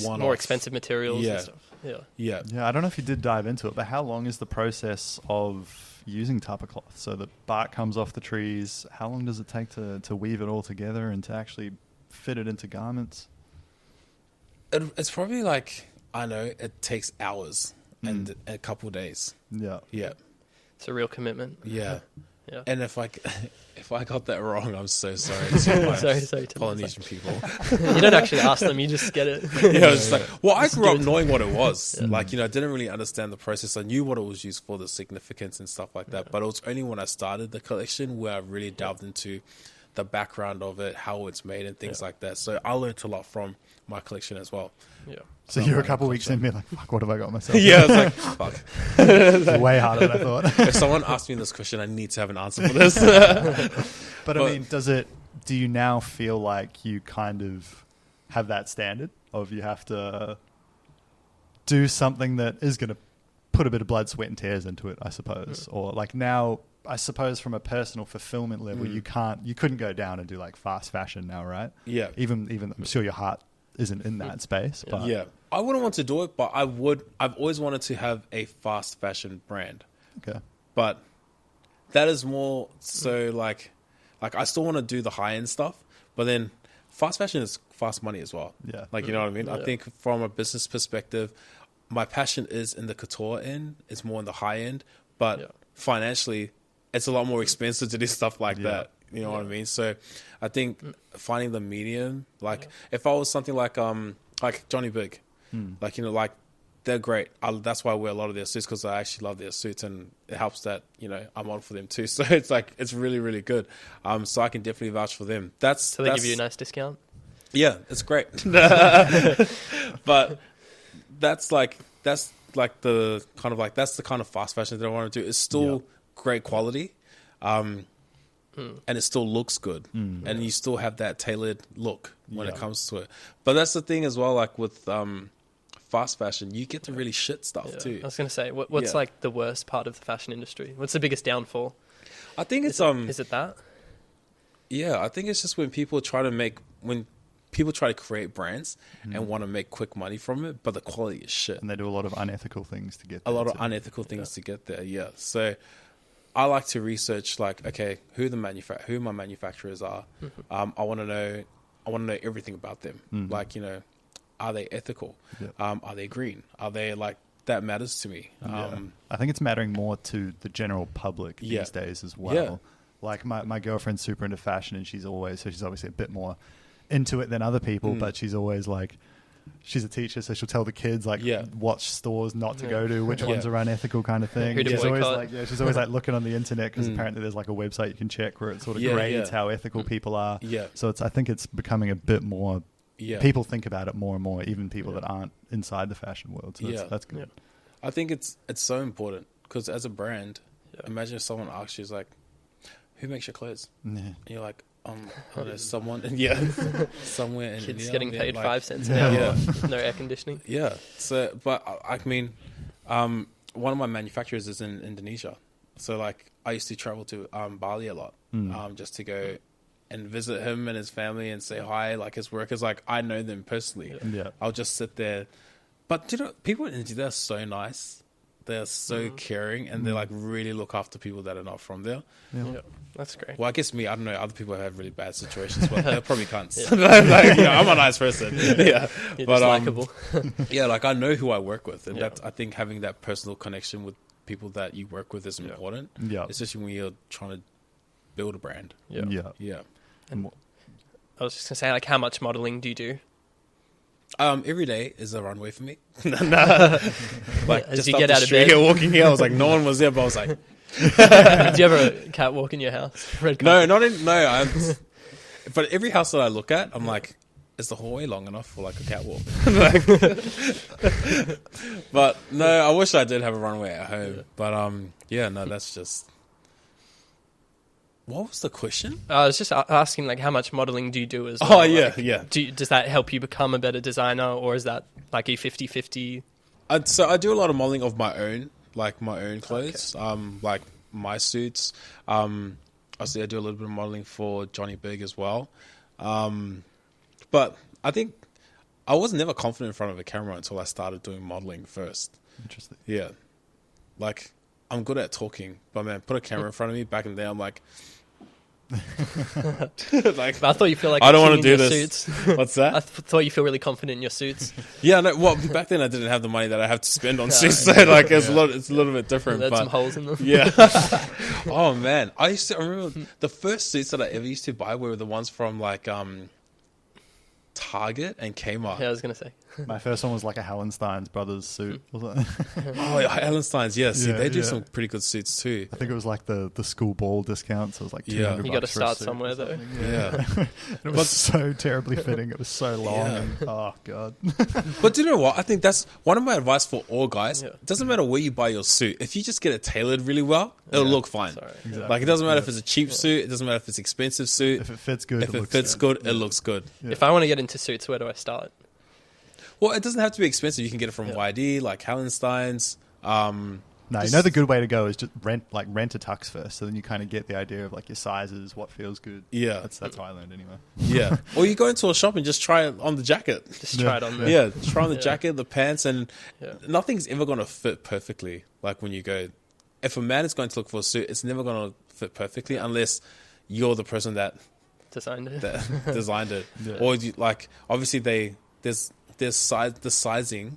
[SPEAKER 3] more expensive materials and stuff.
[SPEAKER 2] Yeah.
[SPEAKER 1] I don't know if you did dive into it, but how long is the process of using tapa cloth? So the bark comes off the trees. How long does it take to weave it all together and to actually fit it into garments?
[SPEAKER 2] It's probably like, I know, it takes hours and a couple of days. Yeah.
[SPEAKER 3] It's a real commitment.
[SPEAKER 2] Yeah. And if I got that wrong, I'm so sorry.
[SPEAKER 3] Sorry,
[SPEAKER 2] Polynesian people.
[SPEAKER 3] You don't actually ask them; you just get it.
[SPEAKER 2] I grew up knowing what it was. I didn't really understand the process. I knew what it was used for, the significance and stuff like that. But it was only when I started the collection where I really delved into the background of it, how it's made, and things like that. So I learned a lot from my collection as well.
[SPEAKER 1] Yeah. So you're a couple of weeks in, being like, "Fuck, what have I got myself?"
[SPEAKER 2] Yeah, I was like, "Fuck."
[SPEAKER 1] Way harder than I thought.
[SPEAKER 2] If someone asked me this question, I need to have an answer for this.
[SPEAKER 1] But I mean, do you now feel like you kind of have that standard of you have to do something that is going to put a bit of blood, sweat, and tears into it, I suppose, or like now? I suppose from a personal fulfillment level, you couldn't go down and do like fast fashion now, right?
[SPEAKER 2] Yeah.
[SPEAKER 1] Even I'm sure your heart isn't in that space. But
[SPEAKER 2] yeah. I wouldn't want to do it, but I've always wanted to have a fast fashion brand.
[SPEAKER 1] Okay.
[SPEAKER 2] But that is more so like I still want to do the high end stuff, but then fast fashion is fast money as well.
[SPEAKER 1] Yeah.
[SPEAKER 2] You know what I mean? Yeah. I think from a business perspective, my passion is in the couture end. It's more in the high end, but financially, it's a lot more expensive to do stuff like that. You know what I mean? So I think finding the medium, like if I was something like Johnny Bigg, like, you know, like they're great. That's why I wear a lot of their suits, because I actually love their suits, and it helps that, you know, I'm on for them too. So it's like, it's really, really good. So I can definitely vouch for them.
[SPEAKER 3] So they give you a nice discount?
[SPEAKER 2] Yeah, it's great. But that's the kind of fast fashion that I want to do. It's still great quality. And it still looks good. And you still have that tailored look when it comes to it. But that's the thing as well, like with fast fashion, you get to really shit stuff too.
[SPEAKER 3] I was going to say, what's like the worst part of the fashion industry? What's the biggest downfall?
[SPEAKER 2] I think it's
[SPEAKER 3] Is it that?
[SPEAKER 2] Yeah, I think it's just when people try to create brands and want to make quick money from it, but the quality is shit.
[SPEAKER 1] And they do a lot of unethical things to get
[SPEAKER 2] there.
[SPEAKER 1] there.
[SPEAKER 2] A lot of unethical things to get there, yeah. So I like to research, like, okay, who my manufacturers are. I want to know everything about them. Like, you know, are they ethical? Are they green? Are they like, that matters to me.
[SPEAKER 1] I think it's mattering more to the general public these days as well. Yeah. Like my girlfriend's super into fashion, and she's obviously a bit more into it than other people, but she's always like, she's a teacher, so she'll tell the kids like watch stores not to go to, which ones are unethical, kind of thing. She's always like looking on the internet, because apparently there's like a website you can check where it sort of grades how ethical people are. So I think it's becoming a bit more. People think about it more and more, even people that aren't inside the fashion world. So that's good.
[SPEAKER 2] I think it's so important, because as a brand, imagine if someone asks you, like, who makes your clothes? And you're like, there's someone, somewhere.
[SPEAKER 3] Kids getting paid 5 cents an hour, no air conditioning.
[SPEAKER 2] So, but I mean, one of my manufacturers is in Indonesia. So, like, I used to travel to Bali a lot, just to go and visit him and his family and say hi. Like, his workers, like, I know them personally. I'll just sit there. But, you know, people in India, they're so nice. They're so caring, and they like really look after people that are not from there.
[SPEAKER 3] That's great.
[SPEAKER 2] Well, I guess I don't know, other people have really bad situations, but they're probably cunts. Like, you know, I'm a nice person.
[SPEAKER 3] You're
[SPEAKER 2] but
[SPEAKER 3] just likable.
[SPEAKER 2] Like, I know who I work with, and I think having that personal connection with people that you work with is important. Especially when you're trying to build a brand.
[SPEAKER 3] And I was just gonna say, like, how much modeling do you do?
[SPEAKER 2] Every day is a runway for me. Like,
[SPEAKER 3] as
[SPEAKER 2] just
[SPEAKER 3] you
[SPEAKER 2] up
[SPEAKER 3] get
[SPEAKER 2] the
[SPEAKER 3] out of
[SPEAKER 2] street
[SPEAKER 3] bed,
[SPEAKER 2] here, walking here, I was like, no one was there, but I was like,
[SPEAKER 3] do you ever catwalk in your house?
[SPEAKER 2] But every house that I look at, I'm like, is the hallway long enough for like a catwalk? But no, I wish I did have a runway at home. But that's just. What was the question?
[SPEAKER 3] I was just asking, like, how much modeling do you do as well? Does that help you become a better designer, or is that like a 50-50?
[SPEAKER 2] So I do a lot of modeling of my own, like my own clothes, like my suits. Obviously, I do a little bit of modeling for Johnny Bigg as well. But I think I was never confident in front of a camera until I started doing modeling first.
[SPEAKER 1] Interesting.
[SPEAKER 2] Yeah. Like, I'm good at talking, but man, put a camera in front of me. Back in the day, I'm like,
[SPEAKER 3] like, I thought you feel like
[SPEAKER 2] I don't want to do this.
[SPEAKER 3] Suits.
[SPEAKER 2] What's that?
[SPEAKER 3] I thought you feel really confident in your suits.
[SPEAKER 2] Well, back then I didn't have the money that I have to spend on suits, so like it's a little bit different.
[SPEAKER 3] There's some holes in them.
[SPEAKER 2] Oh man, I remember the first suits that I ever used to buy were the ones from like Target and Kmart.
[SPEAKER 3] Yeah, I was gonna say.
[SPEAKER 1] My first one was like a Hallenstein's brothers suit. Was it?
[SPEAKER 2] Oh, Hallenstein's, yes. Yeah, they do some pretty good suits too.
[SPEAKER 1] I think it was like the school ball discount, so it was like $200.
[SPEAKER 3] You got to start somewhere though.
[SPEAKER 1] It was so terribly fitting. It was so long. And, oh god.
[SPEAKER 2] But do you know what? I think that's one of my advice for all guys. It doesn't matter where you buy your suit. If you just get it tailored really well, it'll look fine.
[SPEAKER 1] Exactly.
[SPEAKER 2] Like, it doesn't matter if it's a cheap suit. It doesn't matter if it's an expensive suit.
[SPEAKER 1] If it fits good,
[SPEAKER 2] it looks good.
[SPEAKER 3] If I want to get into suits, where do I start?
[SPEAKER 2] Well, it doesn't have to be expensive. You can get it from YD, like Hallenstein's.
[SPEAKER 1] No, you know the good way to go is just rent a tux first, so then you kind of get the idea of like your sizes, what feels good.
[SPEAKER 2] Yeah,
[SPEAKER 1] that's how I learned anyway.
[SPEAKER 2] Yeah, or you go into a shop and just try it on the jacket.
[SPEAKER 3] Just try it on there.
[SPEAKER 2] Yeah, try on the jacket, the pants, and nothing's ever going to fit perfectly. Like when you go, if a man is going to look for a suit, it's never going to fit perfectly unless you're the person that
[SPEAKER 3] designed it.
[SPEAKER 2] Or you, like, obviously the sizing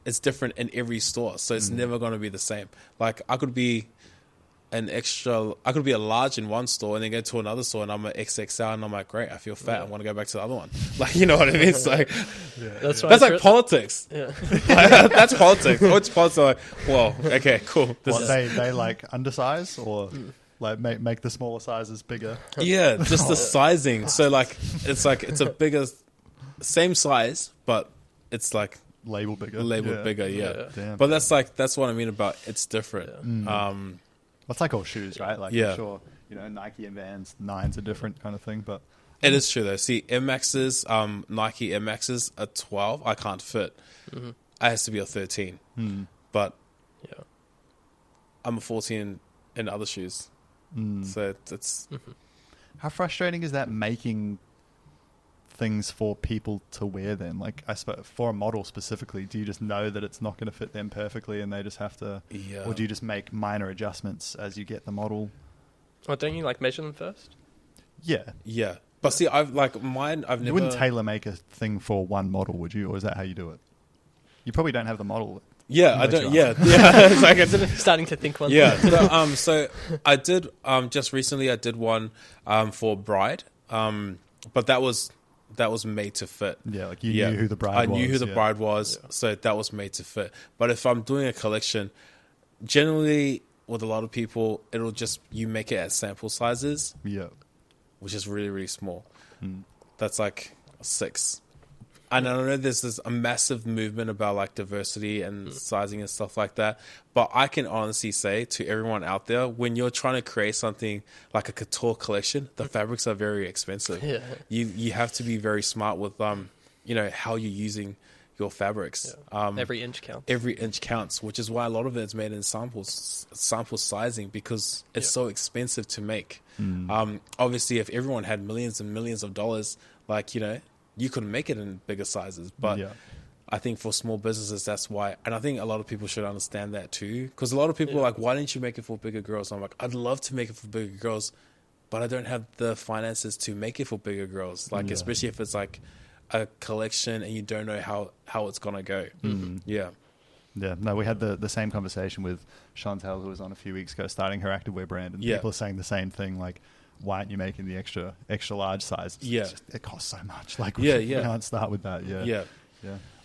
[SPEAKER 2] it's different in every store, so it's never going to be the same. Like I could be a large in one store and then go to another store and I'm an XXL and I'm like, great, I feel fat. I want to go back to the other one. Like, you know what I mean? It's like, that's like politics. Yeah. That's politics. What's politics? Like, well, okay, cool.
[SPEAKER 1] They like undersize or like make the smaller sizes bigger?
[SPEAKER 2] Yeah, just the sizing. So like, it's a bigger, same size, but it's like
[SPEAKER 1] labeled bigger.
[SPEAKER 2] Bigger, yeah. Damn. But that's what I mean about it's different.
[SPEAKER 1] It's like all shoes, right? Like, I'm sure, Nike and Vans 9s are different kind of thing, but
[SPEAKER 2] it is true though. See, Air Maxes, Nike Air Maxes are 12. I can't fit. It has to be a 13. But I'm a 14 in other shoes. So it's
[SPEAKER 1] how frustrating is that making things for people to wear then? Like, I suppose for a model specifically, do you just know that it's not going to fit them perfectly and they just have to, or do you just make minor adjustments as you get the model?
[SPEAKER 3] Well, don't you like measure them first?
[SPEAKER 1] Yeah.
[SPEAKER 2] But see, I've never.
[SPEAKER 1] You wouldn't tailor make a thing for one model, would you? Or is that how you do it? You probably don't have the model.
[SPEAKER 2] Yeah, I don't. Yeah. It's like
[SPEAKER 3] starting to think one.
[SPEAKER 2] Yeah. So I did just recently. I did one for Bride, but that was made to fit.
[SPEAKER 1] Yeah, like you knew who the bride was.
[SPEAKER 2] I knew who the bride was, so that was made to fit. But if I'm doing a collection, generally with a lot of people, it'll just you make it at sample sizes.
[SPEAKER 1] Yeah,
[SPEAKER 2] which is really, really small. That's like 6. And I know there's a massive movement about like diversity and sizing and stuff like that. But I can honestly say to everyone out there, when you're trying to create something like a couture collection, the fabrics are very expensive. Yeah. You have to be very smart with how you're using your fabrics.
[SPEAKER 3] Every inch counts.
[SPEAKER 2] Every inch counts, which is why a lot of it is made in sample sizing because it's so expensive to make. Obviously, if everyone had millions and millions of dollars, you could make it in bigger sizes, but I think for small businesses, that's why. And I think a lot of people should understand that too. Because a lot of people are like, why didn't you make it for bigger girls? And I'm like, I'd love to make it for bigger girls, but I don't have the finances to make it for bigger girls. Especially if it's like a collection and you don't know how it's going to go. Yeah.
[SPEAKER 1] Yeah. No, we had the same conversation with Chantel, who was on a few weeks ago, starting her activewear brand. And people are saying the same thing, like, why aren't you making the extra large size? It costs so much. Like, we can't start with that. Yeah.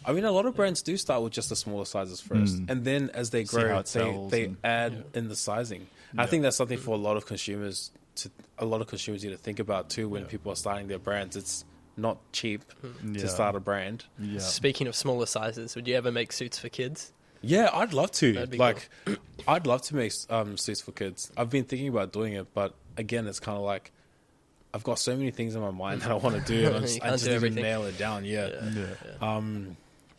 [SPEAKER 2] I mean, a lot of brands do start with just the smaller sizes first, and then as they grow, they add in the sizing. I think that's something for a lot of consumers need to think about too. When people are starting their brands, it's not cheap to start a brand.
[SPEAKER 3] Yeah. Speaking of smaller sizes, would you ever make suits for kids?
[SPEAKER 2] Yeah, I'd love to. Cool. I'd love to make suits for kids. I've been thinking about doing it, but again, it's kind of like I've got so many things in my mind that I want to do, and I just need to nail it down.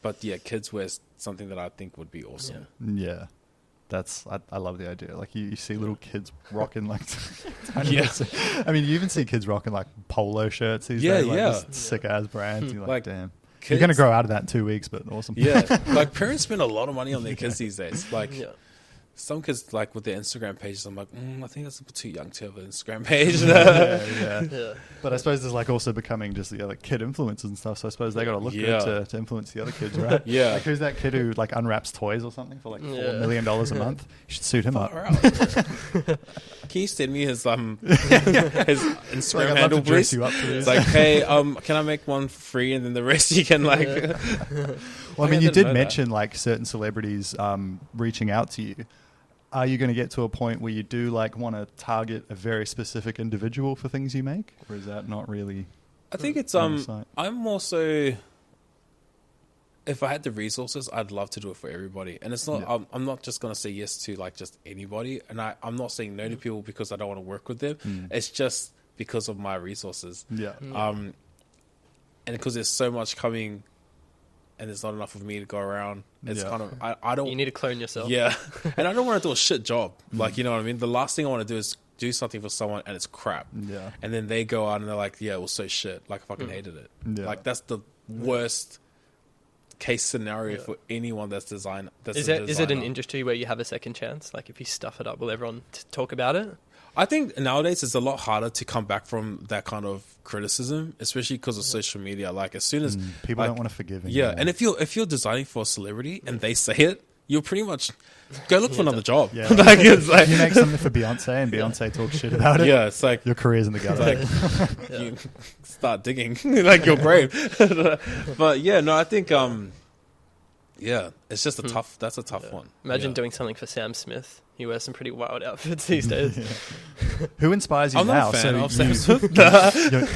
[SPEAKER 2] But kids wear something that I think would be awesome.
[SPEAKER 1] Yeah. I love the idea. Like you see little kids rocking like, I mean, you even see kids rocking like polo shirts these days. Like sick ass brands. You're like, damn. Kids, you're going to grow out of that in 2 weeks, but awesome.
[SPEAKER 2] Yeah. Like parents spend a lot of money on their kids these days. Like some kids, like with their Instagram pages, I'm like, I think that's a bit too young to have an Instagram page.
[SPEAKER 1] Yeah. But I suppose there's like also becoming just the other kid influencers and stuff. So I suppose they got to look good to influence the other kids, right?
[SPEAKER 2] Yeah.
[SPEAKER 1] Like who's that kid who like unwraps toys or something for like $4 million a month? You should suit him up.
[SPEAKER 2] Can you send me his Instagram handle, please? It's like, hey, can I make one for free and then the rest you can like.
[SPEAKER 1] Well, I mean, you did mention like certain celebrities reaching out to you. Are you going to get to a point where you do like want to target a very specific individual for things you make, or is that not really?
[SPEAKER 2] I think it's I'm also, if I had the resources, I'd love to do it for everybody, and it's not. I'm not just going to say yes to like just anybody, and I'm not saying no to people because I don't want to work with them. It's just because of my resources. And because there's so much coming. And there's not enough of me to go around. It's kind of I don't.
[SPEAKER 3] You need to clone yourself.
[SPEAKER 2] Yeah, and I don't want to do a shit job. Like you know what I mean. The last thing I want to do is do something for someone and it's crap. Yeah. And then they go out and they're like, "Yeah, it was so shit. Like I fucking hated it." Yeah. Like that's the worst case scenario for anyone that's design. Is
[SPEAKER 3] it an industry where you have a second chance? Like if you stuff it up, will everyone talk about it?
[SPEAKER 2] I think nowadays it's a lot harder to come back from that kind of criticism, especially because of social media. Like as soon as
[SPEAKER 1] people don't want to forgive you.
[SPEAKER 2] Yeah, and if you're designing for a celebrity and they say it, you'll pretty much go look for another job.
[SPEAKER 1] Yeah.
[SPEAKER 2] Like it's like
[SPEAKER 1] you make something for Beyonce and Beyonce talks shit about it.
[SPEAKER 2] Yeah, it's like
[SPEAKER 1] your career's in the gutter.
[SPEAKER 2] Like, you start digging like your grave. But yeah, no, I think yeah, it's just that's a tough one.
[SPEAKER 3] Imagine doing something for Sam Smith. He wears some pretty wild outfits these days.
[SPEAKER 1] Who inspires you
[SPEAKER 2] I'm
[SPEAKER 1] now?
[SPEAKER 2] not a fan of Sam Smith.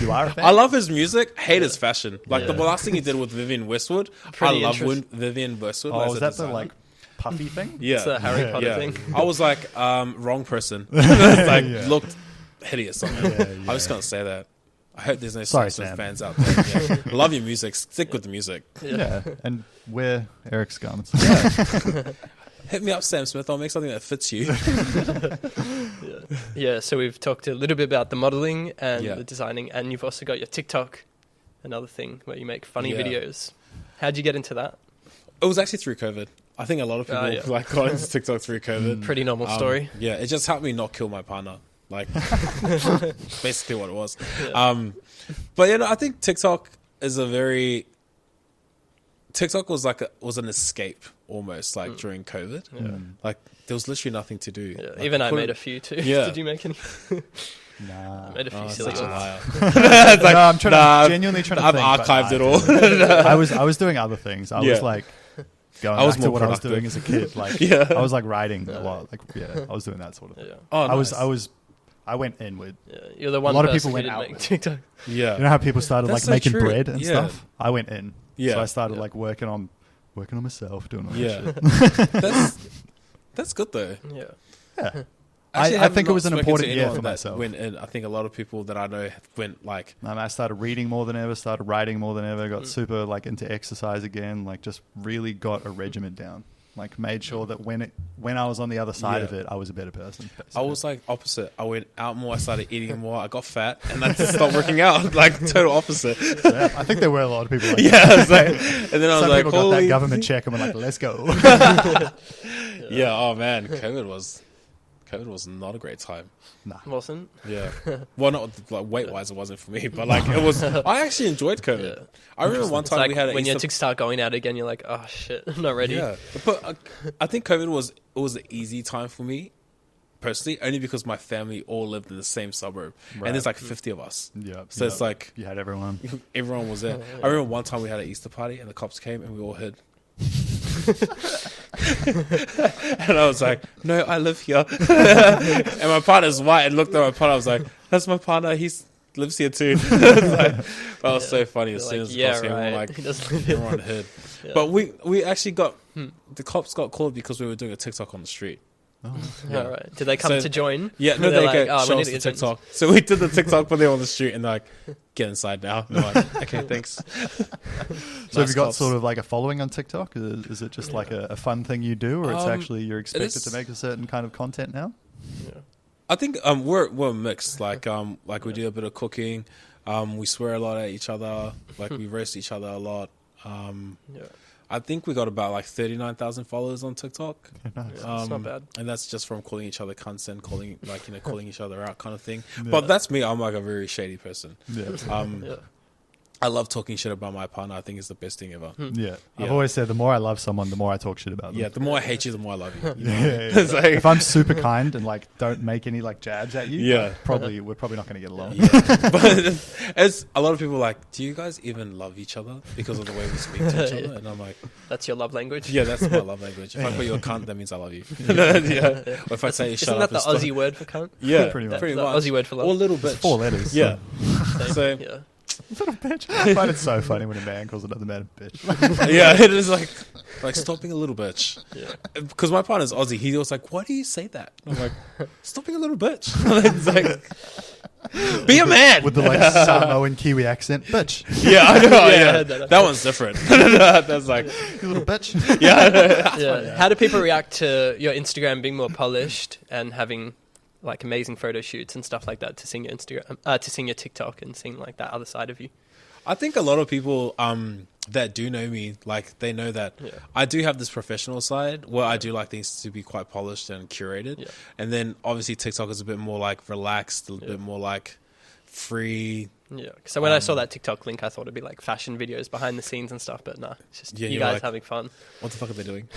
[SPEAKER 1] You are a fan?
[SPEAKER 2] I love his music, hate his fashion. Like the last thing he did with Vivienne Westwood.
[SPEAKER 3] Pretty
[SPEAKER 2] I love Vivienne Westwood.
[SPEAKER 1] Oh, is that the like puffy thing?
[SPEAKER 2] Yeah.
[SPEAKER 3] It's the Harry Potter thing.
[SPEAKER 2] I was like, wrong person. Like, looked hideous on it.
[SPEAKER 1] Yeah.
[SPEAKER 2] I was going to say that. I hope there's no
[SPEAKER 1] Sorry,
[SPEAKER 2] Sam Smith
[SPEAKER 1] Sam.
[SPEAKER 2] fans out there. Yeah. Love your music. Stick with the music.
[SPEAKER 1] Yeah, and wear Eric's garments.
[SPEAKER 2] Hit me up, Sam Smith. I'll make something that fits you.
[SPEAKER 3] Yeah, so we've talked a little bit about the modeling and
[SPEAKER 2] Yeah.
[SPEAKER 3] the designing, and you've also got your TikTok, another thing where you make funny
[SPEAKER 2] Yeah.
[SPEAKER 3] videos. How'd you get into that?
[SPEAKER 2] It was actually through COVID. I think a lot of people like got into TikTok through COVID.
[SPEAKER 3] Pretty normal story.
[SPEAKER 2] Yeah, it just helped me not kill my partner. Like, basically what it was.
[SPEAKER 3] Yeah.
[SPEAKER 2] But you know, I think TikTok is TikTok was an escape almost, like during COVID.
[SPEAKER 3] Yeah.
[SPEAKER 2] Like there was literally nothing to do.
[SPEAKER 3] Yeah,
[SPEAKER 2] Like,
[SPEAKER 3] even I made a few too.
[SPEAKER 2] Yeah.
[SPEAKER 3] Did you make any?
[SPEAKER 1] Nah.
[SPEAKER 3] I made a few
[SPEAKER 2] Oh,
[SPEAKER 3] silly
[SPEAKER 2] such a
[SPEAKER 3] ones.
[SPEAKER 2] liar.
[SPEAKER 1] No, I'm genuinely trying to
[SPEAKER 2] I've
[SPEAKER 1] think, but
[SPEAKER 2] archived
[SPEAKER 1] nah,
[SPEAKER 2] it all.
[SPEAKER 1] I was doing other things. I
[SPEAKER 2] Yeah.
[SPEAKER 1] was like going
[SPEAKER 2] I was
[SPEAKER 1] back to
[SPEAKER 2] more
[SPEAKER 1] what I was
[SPEAKER 2] productive.
[SPEAKER 1] doing as a kid. Like
[SPEAKER 2] Yeah.
[SPEAKER 1] I was like writing a lot. Like I was doing that sort of thing.
[SPEAKER 3] Yeah.
[SPEAKER 2] Oh, nice.
[SPEAKER 1] I went inward.
[SPEAKER 3] Yeah, you're the one
[SPEAKER 1] lot of
[SPEAKER 3] person
[SPEAKER 1] people
[SPEAKER 3] who
[SPEAKER 1] went
[SPEAKER 3] didn't make
[SPEAKER 1] out.
[SPEAKER 3] TikTok.
[SPEAKER 2] Yeah.
[SPEAKER 1] You know how people started
[SPEAKER 2] That's
[SPEAKER 1] like
[SPEAKER 2] so
[SPEAKER 1] making
[SPEAKER 2] true.
[SPEAKER 1] bread and
[SPEAKER 2] Yeah.
[SPEAKER 1] stuff? I went in.
[SPEAKER 2] Yeah.
[SPEAKER 1] So I started
[SPEAKER 3] Yeah.
[SPEAKER 1] like working on myself, doing all
[SPEAKER 2] Yeah.
[SPEAKER 1] that shit.
[SPEAKER 2] That's good though.
[SPEAKER 3] Yeah.
[SPEAKER 1] Yeah.
[SPEAKER 2] Actually,
[SPEAKER 1] I
[SPEAKER 2] have
[SPEAKER 1] think it
[SPEAKER 2] not
[SPEAKER 1] was an
[SPEAKER 2] spoken
[SPEAKER 1] important
[SPEAKER 2] to
[SPEAKER 1] year
[SPEAKER 2] anyone
[SPEAKER 1] for
[SPEAKER 2] that
[SPEAKER 1] myself.
[SPEAKER 2] Went in. I think a lot of people that I know went like,
[SPEAKER 1] I started reading more than ever, started writing more than ever, got super like into exercise again, like just really got a regimen down. Like made sure that when I was on the other side
[SPEAKER 2] Yeah.
[SPEAKER 1] of it, I was a better person.
[SPEAKER 2] I
[SPEAKER 1] basically.
[SPEAKER 2] was like opposite. I went out more. I started eating more. I got fat, and I just stopped working out. Like total opposite.
[SPEAKER 1] Yeah, I think there were a lot of people like that.
[SPEAKER 2] Yeah, it's like, and then I was
[SPEAKER 1] Some
[SPEAKER 2] like,
[SPEAKER 1] people got that
[SPEAKER 2] holy.
[SPEAKER 1] government check and were like, let's go.
[SPEAKER 2] Yeah. Oh man, COVID was not a great time.
[SPEAKER 3] Wasn't?
[SPEAKER 2] Yeah. Well, not like weight wise, it wasn't for me, but like it was. I actually enjoyed COVID.
[SPEAKER 3] Yeah.
[SPEAKER 2] I remember one
[SPEAKER 3] It's
[SPEAKER 2] time
[SPEAKER 3] like
[SPEAKER 2] we had a
[SPEAKER 3] when you
[SPEAKER 2] Easter-
[SPEAKER 3] had to start going out again, you're like, oh shit, I'm not ready.
[SPEAKER 2] Yeah, but I think COVID was an easy time for me personally, only because my family all lived in the same suburb,
[SPEAKER 1] Right.
[SPEAKER 2] and there's like 50 of us.
[SPEAKER 1] Yeah.
[SPEAKER 2] So it's like
[SPEAKER 1] you had everyone.
[SPEAKER 2] everyone was there. I remember one time we had an Easter party and the cops came and we all hid. And I was like, no, I live here. And my partner's white and looked at my partner. I was like, that's my partner. He lives here too. Like, that was so funny. As soon as the cops came, we were like,
[SPEAKER 3] He doesn't live here.
[SPEAKER 2] everyone hid.
[SPEAKER 3] Yeah.
[SPEAKER 2] But we actually got the cops got called because we were doing a TikTok on the street.
[SPEAKER 3] All right. Did they come
[SPEAKER 2] So-
[SPEAKER 3] to join?
[SPEAKER 2] Yeah, no,
[SPEAKER 3] They're
[SPEAKER 2] they
[SPEAKER 3] like,
[SPEAKER 2] go
[SPEAKER 3] "Oh, we
[SPEAKER 2] show
[SPEAKER 3] need
[SPEAKER 2] us
[SPEAKER 3] to
[SPEAKER 2] the
[SPEAKER 3] get
[SPEAKER 2] TikTok. So we did the TikTok when they were on the street, and they're like, "Get inside now." And we're like, "Okay, thanks."
[SPEAKER 1] So have you got sort of like a following on TikTok? Is it just like a fun thing you do, or it's actually you're expected
[SPEAKER 2] is-
[SPEAKER 1] to make a certain kind of content now?
[SPEAKER 2] I think we're mixed. Like we do a bit of cooking. We swear a lot at each other. Like we roast each other a lot.
[SPEAKER 3] Yeah.
[SPEAKER 2] I think we got about like 39,000 followers on TikTok.
[SPEAKER 1] Nice.
[SPEAKER 3] That's not bad.
[SPEAKER 2] And that's just from calling each other cunts and calling each other out kind of thing. But that's me. I'm like a very shady person.
[SPEAKER 1] Yeah.
[SPEAKER 3] Yeah.
[SPEAKER 2] I love talking shit about my partner. I think it's the best thing ever.
[SPEAKER 1] Yeah. I've
[SPEAKER 2] Yeah.
[SPEAKER 1] always said the more I love someone, the more I talk shit about them.
[SPEAKER 2] Yeah, the more I hate you, the more I love you.
[SPEAKER 1] Yeah, yeah.
[SPEAKER 2] It's like-
[SPEAKER 1] If I'm super kind and like don't make any like jabs at you,
[SPEAKER 2] Yeah.
[SPEAKER 1] we're probably not going to get along.
[SPEAKER 2] Yeah. But it's a lot of people are like, do you guys even love each other because of the way we speak to each other? And I'm like,
[SPEAKER 3] That's your love language.
[SPEAKER 2] yeah, that's my love language. If I call you a cunt, that means I love you. Yeah. Or if I say shut
[SPEAKER 3] Isn't
[SPEAKER 2] up,
[SPEAKER 3] that the
[SPEAKER 2] and stuff-
[SPEAKER 3] Aussie word for cunt?
[SPEAKER 2] Yeah,
[SPEAKER 1] Pretty much.
[SPEAKER 2] pretty
[SPEAKER 3] The
[SPEAKER 2] much.
[SPEAKER 3] Aussie word for love.
[SPEAKER 2] Or little bitch.
[SPEAKER 1] It's 4 letters.
[SPEAKER 2] Yeah.
[SPEAKER 3] Same.
[SPEAKER 2] So
[SPEAKER 3] Yeah.
[SPEAKER 1] Little bitch. I find it so funny when a man calls another man a bitch.
[SPEAKER 2] yeah, it is like stop being a little bitch.
[SPEAKER 3] Yeah.
[SPEAKER 2] Because my partner's Aussie. He was like, why do you say that? I'm like, stop being a little bitch. It's like, be a man.
[SPEAKER 1] With the like Samoan Kiwi accent. Bitch.
[SPEAKER 2] Yeah, I know.
[SPEAKER 3] I
[SPEAKER 2] Yeah,
[SPEAKER 3] heard that.
[SPEAKER 2] that one's different. That's like,
[SPEAKER 1] You little bitch.
[SPEAKER 3] Yeah. How do people react to your Instagram being more polished and having like amazing photo shoots and stuff like that to seeing your Instagram, to seeing your TikTok and seeing like that other side of you?
[SPEAKER 2] I think a lot of people that do know me, like, they know that I do have this professional side where I do like things to be quite polished and curated.
[SPEAKER 3] Yeah.
[SPEAKER 2] And then obviously TikTok is a bit more like relaxed, a bit more like free.
[SPEAKER 3] Yeah. So when I saw that TikTok link, I thought it'd be like fashion videos behind the scenes and stuff, but no, it's just you guys like, having fun.
[SPEAKER 2] What the fuck are they doing?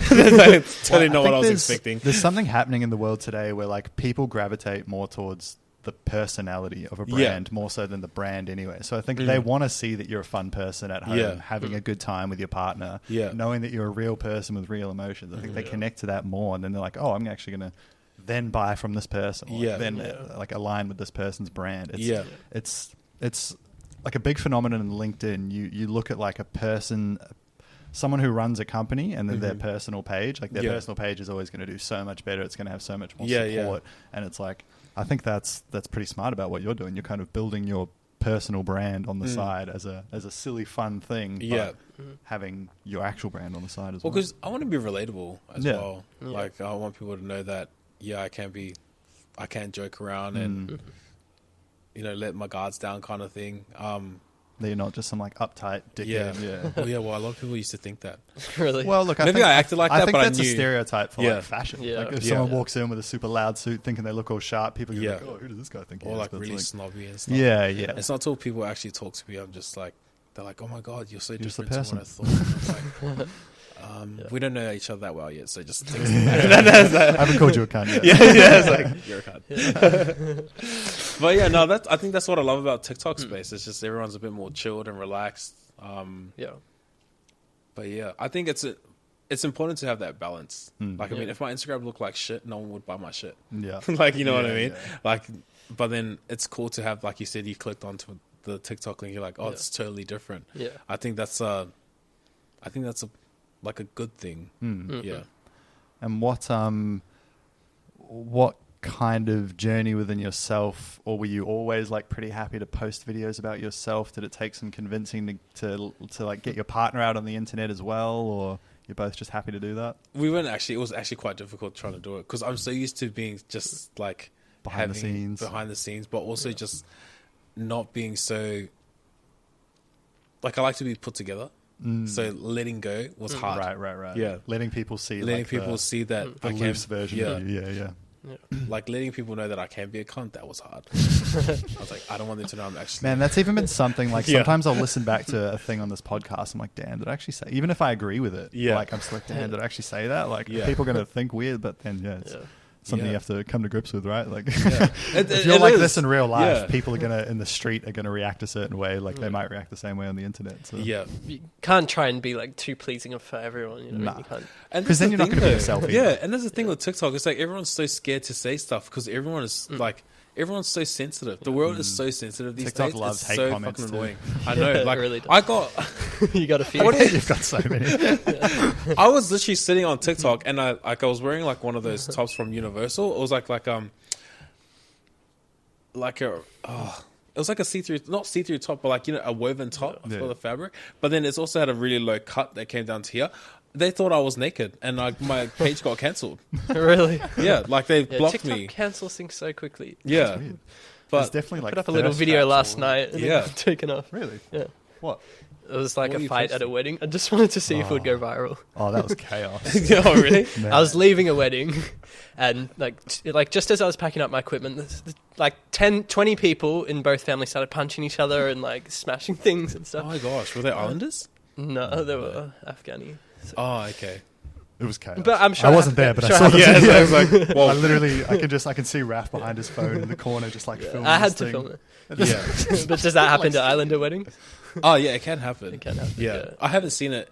[SPEAKER 2] Totally not what I was expecting.
[SPEAKER 1] There's something happening in the world today where like people gravitate more towards the personality of a brand more so than the brand anyway. So I think they want to see that you're a fun person at home, having a good time with your partner, knowing that you're a real person with real emotions. I think they connect to that more, and then they're like, oh, I'm actually going to then buy from this person, like align with this person's brand. It's like a big phenomenon in LinkedIn. You look at like a person, someone who runs a company, and then their personal page, like their personal page is always going to do so much better. It's going to have so much more support. And it's like, I think that's pretty smart about what you're doing. You're kind of building your personal brand on the side as a silly fun thing, but having your actual brand on the side as well.
[SPEAKER 2] Well, because I want to be relatable as well. Yeah. Like, I want people to know that I can joke around and let my guards down kind of thing.
[SPEAKER 1] That you're not just some like uptight dickhead.
[SPEAKER 2] Well, a lot of people used to think that.
[SPEAKER 3] Really?
[SPEAKER 1] Well, look,
[SPEAKER 2] I acted like that,
[SPEAKER 1] I think
[SPEAKER 2] but
[SPEAKER 1] that's
[SPEAKER 2] I knew.
[SPEAKER 1] A stereotype for like fashion.
[SPEAKER 3] Yeah.
[SPEAKER 1] Like if someone walks in with a super loud suit thinking they look all sharp, people go like, oh, who does this guy think he is?
[SPEAKER 2] Or like
[SPEAKER 1] But
[SPEAKER 2] really snobby and stuff.
[SPEAKER 1] Yeah.
[SPEAKER 2] It's not until people actually talk to me, I'm just like, they're like, oh my God, you're so different to what I thought. We don't know each other that well yet, so just things
[SPEAKER 1] I haven't called you a cunt yet.
[SPEAKER 2] It's like, you're a cunt. But yeah, no, I think that's what I love about TikTok space. It's just everyone's a bit more chilled and relaxed. But yeah, I think it's important to have that balance. Like, I mean, if my Instagram looked like shit, no one would buy my shit. Yeah. Like, you know what I mean? Yeah. Like, but then it's cool to have, like you said, you clicked onto the TikTok link, you're like, oh, it's totally different. Yeah. I think that's a like a good thing. Yeah.
[SPEAKER 1] And what kind of journey within yourself, or were you always like pretty happy to post videos about yourself? Did it take some convincing to like get your partner out on the internet as well, or you're both just happy to do that?
[SPEAKER 2] We weren't actually. It was actually quite difficult trying to do it because I'm so used to being just like behind the scenes, but also just not being so. Like, I like to be put together. So letting go was hard.
[SPEAKER 1] Right.
[SPEAKER 2] Yeah,
[SPEAKER 1] letting people see
[SPEAKER 2] see that
[SPEAKER 1] the loose version of you. Yeah.
[SPEAKER 2] Like, letting people know that I can be a cunt, that was hard. I was like, I don't want them to know I'm actually...
[SPEAKER 1] Man, that's even been something, like, sometimes I'll listen back to a thing on this podcast, I'm like, damn, did I actually say... Even if I agree with it, like, I'm just like, damn, did I actually say that? Like, people are going to think weird, but then, it's something you have to come to grips with, right? Like, if you're like this in real life, people are going to, in the street, are going to react a certain way, like, they might react the same way on the internet. So.
[SPEAKER 3] Yeah. You can't try and be, like, too pleasing for everyone, you know?
[SPEAKER 1] Because then you're not going to be yourself either.
[SPEAKER 2] Yeah, and there's the thing with TikTok, it's like everyone's so scared to say stuff because everyone is, like... Everyone's so sensitive. The world is so sensitive these
[SPEAKER 1] TikTok
[SPEAKER 2] days.
[SPEAKER 1] Loves
[SPEAKER 2] it's
[SPEAKER 1] hate
[SPEAKER 2] so
[SPEAKER 1] comments
[SPEAKER 2] fucking
[SPEAKER 1] too.
[SPEAKER 2] annoying. I know. Like,
[SPEAKER 3] really does.
[SPEAKER 2] I got...
[SPEAKER 3] You got a few.
[SPEAKER 1] You've got so many.
[SPEAKER 2] I was literally sitting on TikTok and I was wearing like one of those tops from Universal. It was like it was like a see-through, not see-through top, but like, a woven top for the fabric. But then it's also had a really low cut that came down to here. They thought I was naked, and like my page got cancelled.
[SPEAKER 3] Really?
[SPEAKER 2] Yeah, like they blocked
[SPEAKER 3] TikTok
[SPEAKER 2] me.
[SPEAKER 3] cancels things so quickly.
[SPEAKER 2] Yeah,
[SPEAKER 1] but it's definitely like
[SPEAKER 3] put up a little video last night. And it got taken off.
[SPEAKER 1] Really?
[SPEAKER 3] Yeah.
[SPEAKER 1] What?
[SPEAKER 3] It was like a fight at a wedding. I just wanted to see if it would go viral.
[SPEAKER 1] Oh, that was chaos.
[SPEAKER 2] Oh, really?
[SPEAKER 3] I was leaving a wedding, and like just as I was packing up my equipment, like 20 people in both families started punching each other and like smashing things and stuff.
[SPEAKER 2] Oh my gosh, were they islanders?
[SPEAKER 3] No, they were Afghani.
[SPEAKER 2] So. Oh, okay.
[SPEAKER 1] It was chaos.
[SPEAKER 3] But I'm sure
[SPEAKER 1] I wasn't there, but I saw the video.
[SPEAKER 2] I was like, well,
[SPEAKER 1] I can see Raph behind his phone in the corner, just like filming.
[SPEAKER 3] I had to film it. Yeah, but does that happen to Islander weddings?
[SPEAKER 2] Oh yeah, it can happen.
[SPEAKER 3] It can happen.
[SPEAKER 2] Yeah, I haven't seen it.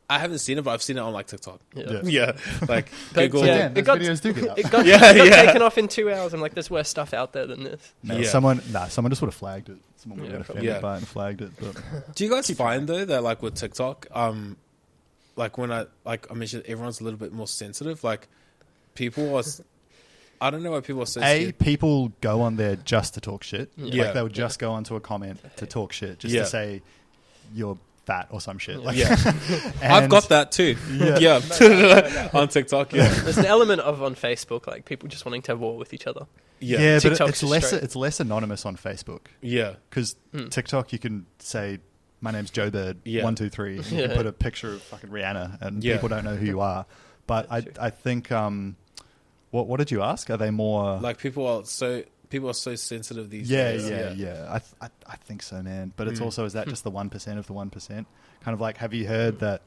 [SPEAKER 2] I haven't seen it, but I've seen it on like TikTok. Yeah. Like Google.
[SPEAKER 1] Yeah, videos do get up.
[SPEAKER 3] It got taken off in 2 hours. I'm like, there's worse stuff out there than this.
[SPEAKER 1] No, someone just would have flagged it. Someone would have offended by it and flagged it. But
[SPEAKER 2] do you guys find though that like with TikTok, like when I mentioned, everyone's a little bit more sensitive. Like people are. I don't know why people are so scared.
[SPEAKER 1] People go on there just to talk shit. Like they'll just go onto a comment to talk shit, just to say you're fat or some shit. Like,
[SPEAKER 2] Yeah.
[SPEAKER 1] and-
[SPEAKER 2] I've got that too.
[SPEAKER 1] Yeah.
[SPEAKER 2] Yeah. On TikTok, yeah.
[SPEAKER 3] There's an element of on Facebook, like people just wanting to have war with each other.
[SPEAKER 2] Yeah.
[SPEAKER 1] Yeah, but
[SPEAKER 3] TikTok's
[SPEAKER 1] it's less anonymous on Facebook.
[SPEAKER 2] Yeah.
[SPEAKER 1] Because TikTok, you can say, my name's Joe Bird,
[SPEAKER 2] Yeah.
[SPEAKER 1] 1, 2, 3. You
[SPEAKER 3] Yeah.
[SPEAKER 1] can put a picture of fucking Rihanna and
[SPEAKER 2] Yeah.
[SPEAKER 1] people don't know who you are. But I think, what did you ask? Are they more...
[SPEAKER 2] Like people are so sensitive these
[SPEAKER 1] Yeah,
[SPEAKER 2] days.
[SPEAKER 1] yeah. I think so, man. But it's also, is that just the 1% of the 1%? Kind of like, have you heard that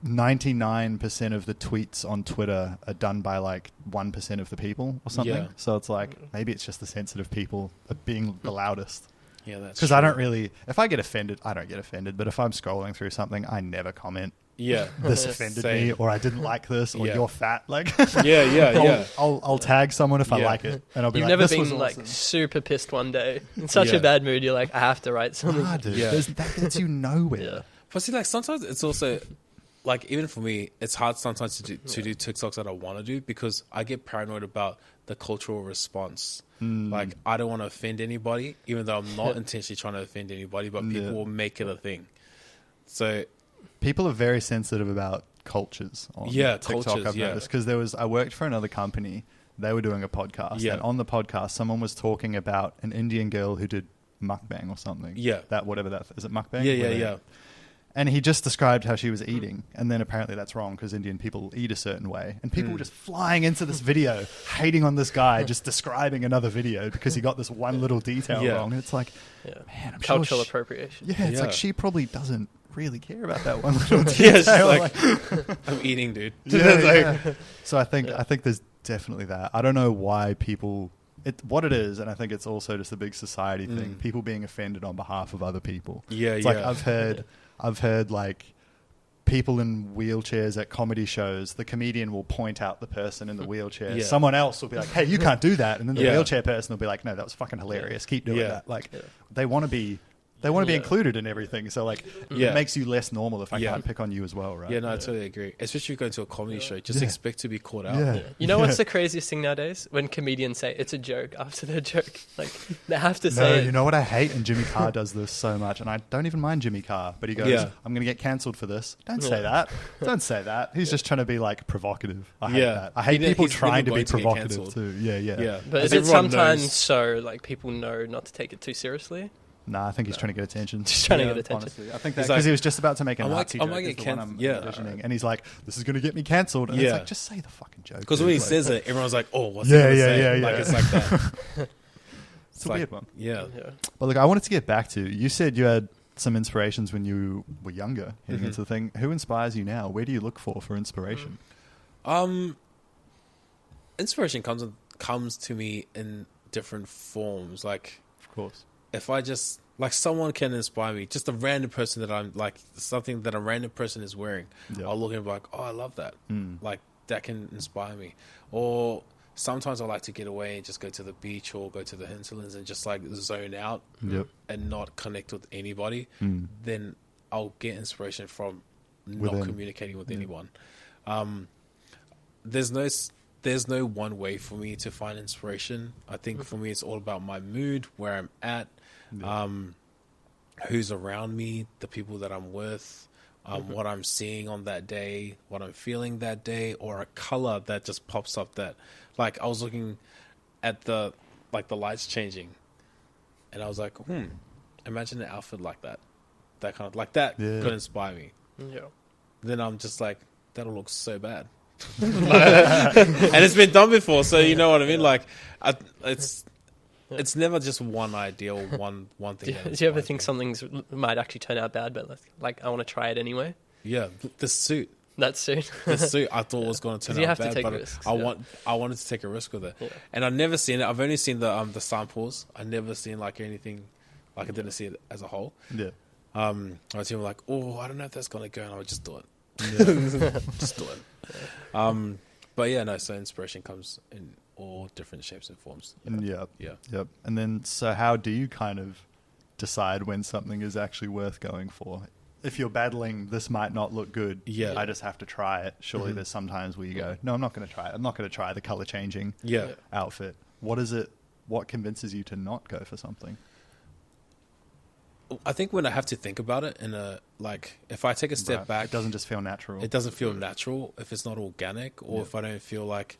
[SPEAKER 1] 99% of the tweets on Twitter are done by like 1% of the people or something?
[SPEAKER 2] Yeah.
[SPEAKER 1] So it's like, maybe it's just the sensitive people are being the loudest.
[SPEAKER 2] Yeah, that's
[SPEAKER 1] Because
[SPEAKER 2] true.
[SPEAKER 1] I don't really, if I get offended, I don't get offended. But if I'm scrolling through something, I never comment.
[SPEAKER 2] Yeah.
[SPEAKER 1] This offended me,
[SPEAKER 2] Same.
[SPEAKER 1] or I didn't like this, or
[SPEAKER 2] Yeah.
[SPEAKER 1] you're fat. Like,
[SPEAKER 2] Yeah.
[SPEAKER 1] I'll tag someone if I
[SPEAKER 2] Yeah.
[SPEAKER 1] like it, and I'll be
[SPEAKER 3] You've
[SPEAKER 1] like,
[SPEAKER 3] never
[SPEAKER 1] this
[SPEAKER 3] been
[SPEAKER 1] was
[SPEAKER 3] like
[SPEAKER 1] awesome.
[SPEAKER 3] super pissed one day in such
[SPEAKER 2] Yeah.
[SPEAKER 3] a bad mood. You're like, I have to write something.
[SPEAKER 1] Nah, dude,
[SPEAKER 2] Yeah.
[SPEAKER 1] that gets you nowhere.
[SPEAKER 3] Yeah.
[SPEAKER 2] But see, like sometimes it's also like even for me, it's hard sometimes to do TikToks that I want to do because I get paranoid about the cultural response. Like I don't want to offend anybody, even though I'm not intentionally trying to offend anybody, but people will make it a thing. So
[SPEAKER 1] People are very sensitive about cultures on TikTok.
[SPEAKER 2] cultures,
[SPEAKER 1] I've noticed because I worked for another company. They were doing a podcast, and on the podcast, someone was talking about an Indian girl who did mukbang or something.
[SPEAKER 2] Yeah.
[SPEAKER 1] That whatever that is, it mukbang?
[SPEAKER 2] Yeah.
[SPEAKER 1] And he just described how she was eating, and then apparently that's wrong because Indian people eat a certain way, and people were just flying into this video, hating on this guy, just describing another video because he got this one little detail wrong. And it's like, man, I'm
[SPEAKER 3] Cultural
[SPEAKER 1] sure
[SPEAKER 3] appropriation.
[SPEAKER 1] Yeah, it's
[SPEAKER 2] Yeah.
[SPEAKER 1] like she probably doesn't really care about that one little detail.
[SPEAKER 2] Yeah, it's just like, I'm eating, dude.
[SPEAKER 1] Yeah. So I think there's definitely that. I don't know why people what it is, and I think it's also just a big society thing. People being offended on behalf of other people.
[SPEAKER 2] Yeah,
[SPEAKER 1] it's like I've heard like people in wheelchairs at comedy shows. The comedian will point out the person in the wheelchair.
[SPEAKER 2] Yeah.
[SPEAKER 1] Someone else will be like, "Hey, you can't do that," and then the
[SPEAKER 2] Yeah.
[SPEAKER 1] wheelchair person will be like, "No, that was fucking hilarious. Keep doing
[SPEAKER 2] Yeah.
[SPEAKER 1] that." Like they want to be. They want to be included in everything, so like
[SPEAKER 2] Yeah.
[SPEAKER 1] it makes you less normal if I
[SPEAKER 2] Yeah.
[SPEAKER 1] can't pick on you as well, right?
[SPEAKER 2] Yeah, no, I totally agree. Especially if you go to a comedy show, just expect to be caught out.
[SPEAKER 1] Yeah.
[SPEAKER 3] You know what's the craziest thing nowadays? When comedians say it's a joke after their joke. Like, they have to
[SPEAKER 1] No,
[SPEAKER 3] say it.
[SPEAKER 1] you know what I hate? And Jimmy Carr does this so much, and I don't even mind Jimmy Carr, but he goes,
[SPEAKER 2] Yeah.
[SPEAKER 1] I'm going to get cancelled for this. Don't say that. Don't say that. He's just trying to be, like, provocative. I hate that. I hate people
[SPEAKER 2] he's
[SPEAKER 1] trying to
[SPEAKER 2] never
[SPEAKER 1] be
[SPEAKER 2] going to get
[SPEAKER 1] provocative,
[SPEAKER 2] cancelled.
[SPEAKER 1] too. Yeah.
[SPEAKER 2] Yeah.
[SPEAKER 3] But
[SPEAKER 2] As
[SPEAKER 3] is it
[SPEAKER 2] everyone
[SPEAKER 3] sometimes
[SPEAKER 2] knows.
[SPEAKER 3] so, like, people know not to take it too seriously?
[SPEAKER 1] Nah, I think he's trying to get attention.
[SPEAKER 3] Just trying to get attention.
[SPEAKER 1] Honestly. I think
[SPEAKER 2] He's
[SPEAKER 1] because
[SPEAKER 2] like,
[SPEAKER 1] he was just about to make a
[SPEAKER 2] I might-
[SPEAKER 1] Nazi
[SPEAKER 2] I
[SPEAKER 1] joke.
[SPEAKER 2] might
[SPEAKER 1] is
[SPEAKER 2] get
[SPEAKER 1] the one I'm
[SPEAKER 2] yeah.
[SPEAKER 1] envisioning. And he's like, this is going to get me cancelled. And it's
[SPEAKER 2] Yeah.
[SPEAKER 1] like, just say the fucking joke.
[SPEAKER 2] Because
[SPEAKER 1] dude.
[SPEAKER 2] when he
[SPEAKER 1] Like,
[SPEAKER 2] says it, everyone's like, "Oh, what's
[SPEAKER 1] Yeah,
[SPEAKER 2] he gonna
[SPEAKER 1] yeah,
[SPEAKER 2] say?"
[SPEAKER 1] yeah,
[SPEAKER 2] Like
[SPEAKER 1] yeah.
[SPEAKER 2] it's like that.
[SPEAKER 1] it's a
[SPEAKER 2] like-
[SPEAKER 1] weird one.
[SPEAKER 2] Yeah.
[SPEAKER 3] Yeah.
[SPEAKER 1] But look, I wanted to get back to, you said you had some inspirations when you were younger heading into the thing. Who inspires you now? Where do you look for inspiration?
[SPEAKER 2] Inspiration comes to me in different forms. Like
[SPEAKER 1] Of course.
[SPEAKER 2] if I just like someone can inspire me, just a random person that I'm like something that a random person is wearing.
[SPEAKER 1] Yeah.
[SPEAKER 2] I'll look and be like, "Oh, I love that." Like that can inspire me. Or sometimes I like to get away and just go to the beach or go to the hinterlands and just like zone out
[SPEAKER 1] Yep.
[SPEAKER 2] and not connect with anybody. Then I'll get inspiration from
[SPEAKER 1] Within.
[SPEAKER 2] not communicating with anyone. There's no one way for me to find inspiration. I think for me it's all about my mood, where I'm at, who's around me, the people that I'm with, what I'm seeing on that day, what I'm feeling that day, or a color that just pops up that, like I was looking at the lights changing and I was like, imagine an outfit like that. That kind of, like that could inspire me.
[SPEAKER 3] Yeah.
[SPEAKER 2] Then I'm just like, that'll look so bad. And it's been done before, so you know what I mean. Like, it's never just one idea or one thing.
[SPEAKER 3] Do you ever think something's might actually turn out bad, but like I want to try it anyway?
[SPEAKER 2] Yeah, the suit
[SPEAKER 3] I
[SPEAKER 2] thought was going to turn
[SPEAKER 3] you
[SPEAKER 2] out
[SPEAKER 3] have to
[SPEAKER 2] bad,
[SPEAKER 3] take
[SPEAKER 2] but
[SPEAKER 3] risks,
[SPEAKER 2] I wanted to take a risk with it.
[SPEAKER 3] Yeah.
[SPEAKER 2] And I've never seen it. I've only seen the samples. I never seen like anything, like I didn't see it as a whole.
[SPEAKER 1] Yeah.
[SPEAKER 2] I was even like, oh, I don't know if that's going to go, and I would just do it. Just do it. But yeah, no. So inspiration comes in all different shapes and forms.
[SPEAKER 1] Yep.
[SPEAKER 2] Yeah.
[SPEAKER 1] Yep. And then, so how do you kind of decide when something is actually worth going for? If you're battling, this might not look good.
[SPEAKER 2] Yeah.
[SPEAKER 1] I just have to try it. Surely there's sometimes where you go, no, I'm not going to try it. I'm not going to try the color changing
[SPEAKER 2] Yeah.
[SPEAKER 1] outfit. What is it? What convinces you to not go for something?
[SPEAKER 2] I think when I have to think about it if I take a step back,
[SPEAKER 1] it doesn't just feel natural.
[SPEAKER 2] It doesn't feel natural if it's not organic, or if I don't feel like,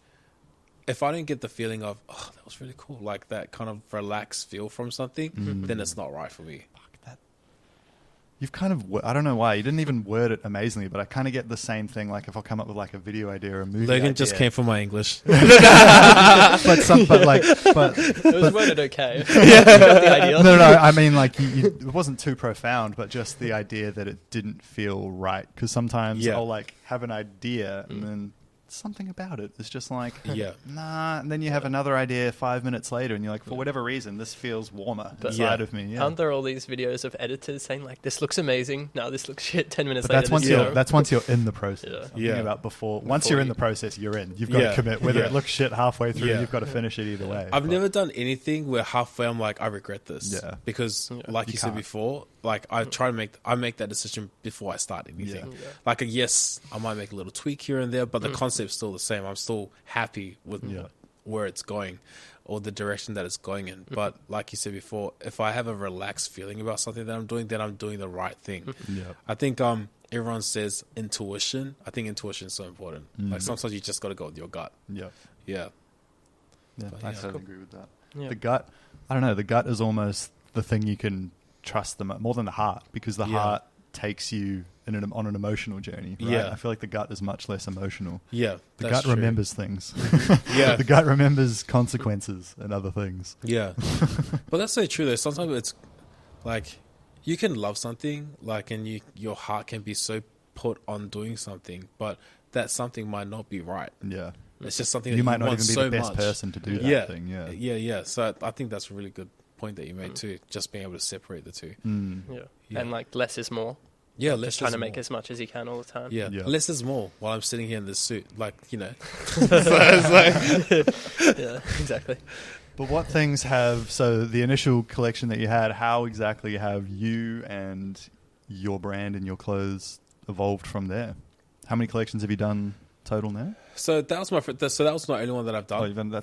[SPEAKER 2] if I don't get the feeling of, oh, that was really cool, like that kind of relaxed feel from something, then it's not right for me.
[SPEAKER 1] You've kind of, I don't know why, you didn't even word it amazingly, but I kind of get the same thing, like if I'll come up with like a video idea or a movie
[SPEAKER 2] Logan
[SPEAKER 1] idea.
[SPEAKER 2] just came for my English.
[SPEAKER 1] but
[SPEAKER 3] It was worded okay. You got the idea.
[SPEAKER 1] No, I mean like it wasn't too profound, but just the idea that it didn't feel right. Because sometimes I'll like have an idea and then something about it is just like, nah, and then you have another idea 5 minutes later and you're like, for whatever reason, this feels warmer inside of me.
[SPEAKER 3] Aren't there all these videos of editors saying like, this looks amazing, no, this looks shit, 10 minutes
[SPEAKER 1] but
[SPEAKER 3] later?
[SPEAKER 1] that's once you're in the process. I'm thinking about once you're in the process, you're in. You've got to commit. Whether it looks shit halfway through, you've got to finish it either way.
[SPEAKER 2] I've never done anything where halfway I'm like, I regret this. Yeah. Because like you said before, like I try to make that decision before I start anything. Yeah. Like I might make a little tweak here and there, but the concept's still the same. I'm still happy with where it's going or the direction that it's going in. But like you said before, if I have a relaxed feeling about something that I'm doing, then I'm doing the right thing. I think everyone says intuition. I think intuition is so important. Like sometimes you just got to go with your gut. Yeah.
[SPEAKER 1] I totally agree with that. The gut, I don't know, the gut is almost the thing you can trust more than the heart, because the heart takes you on an emotional journey, right? I feel like the gut is much less emotional. The gut remembers things. The gut remembers consequences and other things.
[SPEAKER 2] But that's so true though. Sometimes it's like you can love something, like, and your heart can be so put on doing something, but that something might not be right. It's just something that you
[SPEAKER 1] might not even be
[SPEAKER 2] so
[SPEAKER 1] the best person to do that thing. So
[SPEAKER 2] I think that's a really good point that you made too, just being able to separate the two.
[SPEAKER 3] And like less is more.
[SPEAKER 2] Less
[SPEAKER 3] trying to make as much as you can all the time.
[SPEAKER 2] Less is more while I'm sitting here in this suit, like, you know.
[SPEAKER 3] Yeah, exactly.
[SPEAKER 1] But what things so the initial collection that you had, how exactly have you and your brand and your clothes evolved from there? How many collections have you done total now?
[SPEAKER 2] So that was that was my only one that I've done.
[SPEAKER 1] That